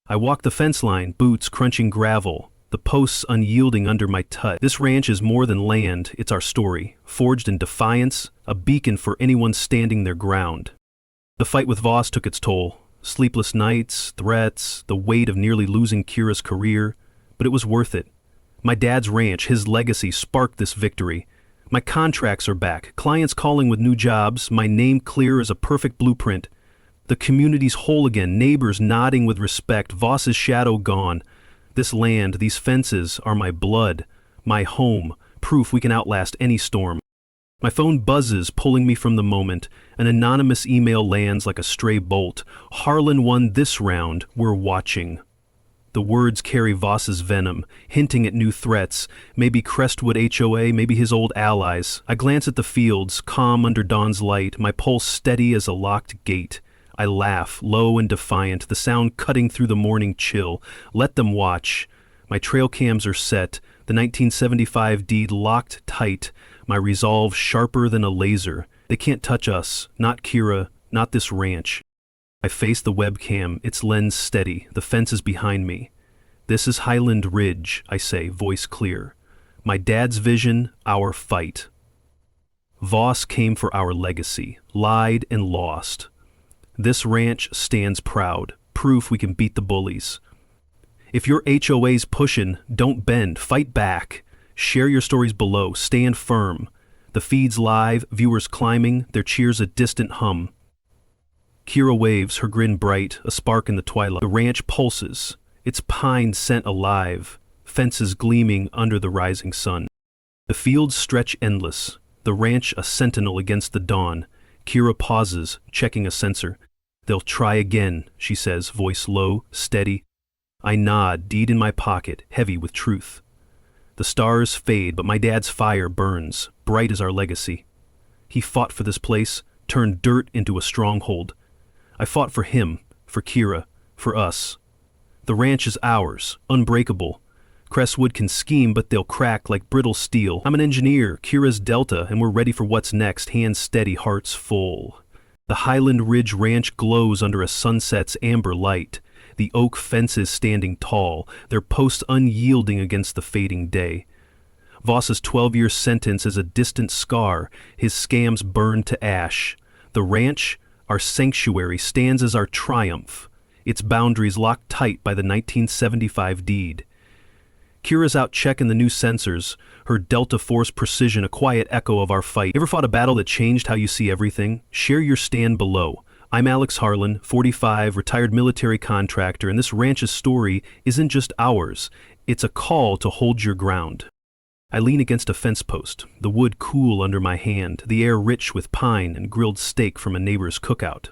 I walk the fence line, boots crunching gravel, the posts unyielding under my touch. This ranch is more than land, it's our story, forged in defiance, a beacon for anyone standing their ground. The fight with Voss took its toll. Sleepless nights, threats, the weight of nearly losing Kira's career, but it was worth it. My dad's ranch, his legacy, sparked this victory. My contracts are back, clients calling with new jobs, my name clear as a perfect blueprint. The community's whole again, neighbors nodding with respect, Voss's shadow gone. This land, these fences, are my blood, my home, proof we can outlast any storm. My phone buzzes, pulling me from the moment. An anonymous email lands like a stray bolt. "Harlan won this round, we're watching." The words carry Voss's venom, hinting at new threats, maybe Crestwood HOA, maybe his old allies. I glance at the fields, calm under dawn's light, my pulse steady as a locked gate. I laugh, low and defiant, the sound cutting through the morning chill. Let them watch. My trail cams are set, the 1975 deed locked tight, my resolve sharper than a laser. They can't touch us, not Kira, not this ranch. I face the webcam, its lens steady, the fence is behind me. "This is Highland Ridge," I say, voice clear. My dad's vision, our fight. Voss came for our legacy, lied and lost. This ranch stands proud, proof we can beat the bullies. If your HOA's pushing, don't bend, fight back. Share your stories below, stand firm. The feed's live, viewers climbing, their cheers a distant hum. Kira waves, her grin bright, a spark in the twilight. The ranch pulses, its pine scent alive, fences gleaming under the rising sun. The fields stretch endless, the ranch a sentinel against the dawn. Kira pauses, checking a sensor. They'll try again, she says, voice low, steady. I nod, deed in my pocket, heavy with truth. The stars fade, but my dad's fire burns, bright as our legacy. He fought for this place, turned dirt into a stronghold. I fought for him, for Kira, for us. The ranch is ours, unbreakable. Crestwood can scheme, but they'll crack like brittle steel. I'm an engineer, Kira's Delta, and we're ready for what's next, hands steady, hearts full. The Highland Ridge Ranch glows under a sunset's amber light. The oak fences standing tall, their posts unyielding against the fading day. Voss's 12-year sentence is a distant scar, his scams burned to ash. The ranch, our sanctuary, stands as our triumph, its boundaries locked tight by the 1975 deed. Kira's out checking the new sensors, her Delta Force precision a quiet echo of our fight. Ever fought a battle that changed how you see everything? Share your stand below. I'm Alex Harlan, 45, retired military contractor, and this ranch's story isn't just ours. It's a call to hold your ground. I lean against a fence post, the wood cool under my hand, the air rich with pine and grilled steak from a neighbor's cookout.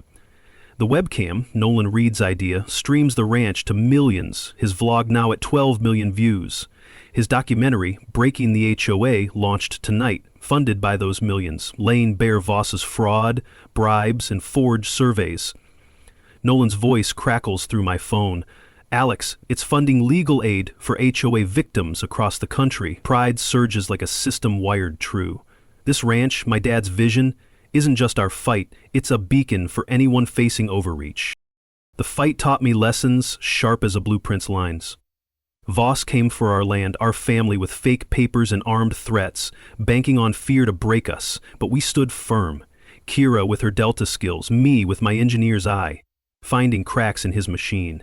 The webcam, Nolan Reed's idea, streams the ranch to millions, his vlog now at 12 million views. His documentary, Breaking the HOA, launched tonight, funded by those millions, laying bare Voss's fraud, bribes, and forged surveys. Nolan's voice crackles through my phone. Alex, it's funding legal aid for HOA victims across the country. Pride surges like a system wired true. This ranch, my dad's vision, isn't just our fight, it's a beacon for anyone facing overreach. The fight taught me lessons sharp as a blueprint's lines. Voss came for our land, our family, with fake papers and armed threats, banking on fear to break us, but we stood firm. Kira with her Delta skills, me with my engineer's eye, finding cracks in his machine.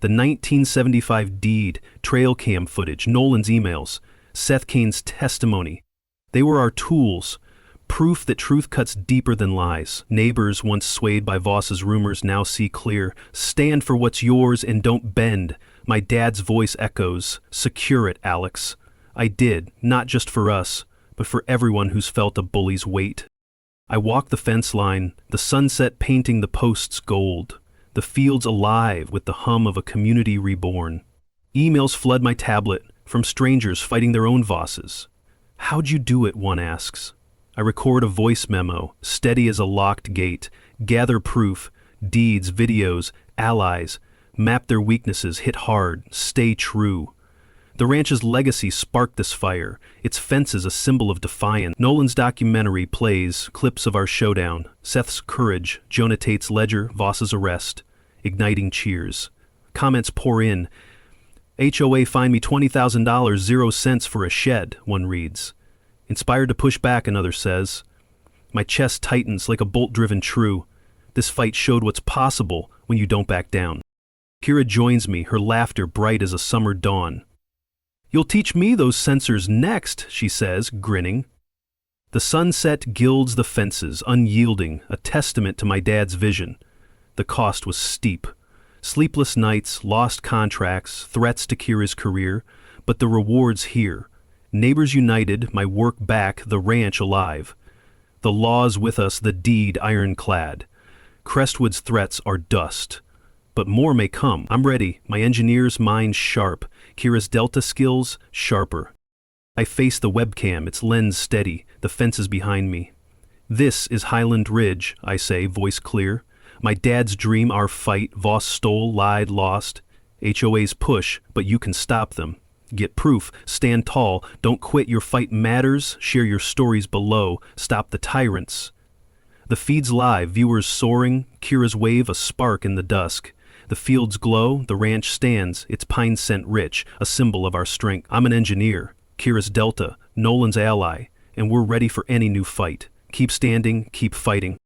The 1975 deed, trail cam footage, Nolan's emails, Seth Kane's testimony. They were our tools, proof that truth cuts deeper than lies. Neighbors, once swayed by Voss's rumors, now see clear. Stand for what's yours and don't bend. My dad's voice echoes, secure it, Alex. I did, not just for us, but for everyone who's felt a bully's weight. I walk the fence line, the sunset painting the posts gold, the fields alive with the hum of a community reborn. Emails flood my tablet from strangers fighting their own Vosses. How'd you do it, one asks. I record a voice memo, steady as a locked gate, gather proof, deeds, videos, allies, map their weaknesses, hit hard, stay true. The ranch's legacy sparked this fire, its fences a symbol of defiance. Nolan's documentary plays clips of our showdown, Seth's courage, Jonah Tate's ledger, Voss's arrest, igniting cheers. Comments pour in. HOA fined me $20,000, 0 cents for a shed, one reads. Inspired to push back, another says. My chest tightens like a bolt driven true. This fight showed what's possible when you don't back down. Kira joins me, her laughter bright as a summer dawn. You'll teach me those sensors next, she says, grinning. The sunset gilds the fences, unyielding, a testament to my dad's vision. The cost was steep. Sleepless nights, lost contracts, threats to Kira's career, but the reward's here. Neighbors united, my work back, the ranch alive. The law's with us, the deed ironclad. Crestwood's threats are dust. But more may come. I'm ready, my engineer's mind sharp, Kira's Delta skills sharper. I face the webcam, its lens steady, the fences behind me. This is Highland Ridge, I say, voice clear. My dad's dream, our fight, Voss stole, lied, lost. HOA's push, but you can stop them. Get proof, stand tall, don't quit, your fight matters, share your stories below, stop the tyrants. The feed's live, viewers soaring, Kira's wave a spark in the dusk. The fields glow, the ranch stands, its pine scent rich, a symbol of our strength. I'm an engineer, Kira's Delta, Nolan's ally, and we're ready for any new fight. Keep standing, keep fighting.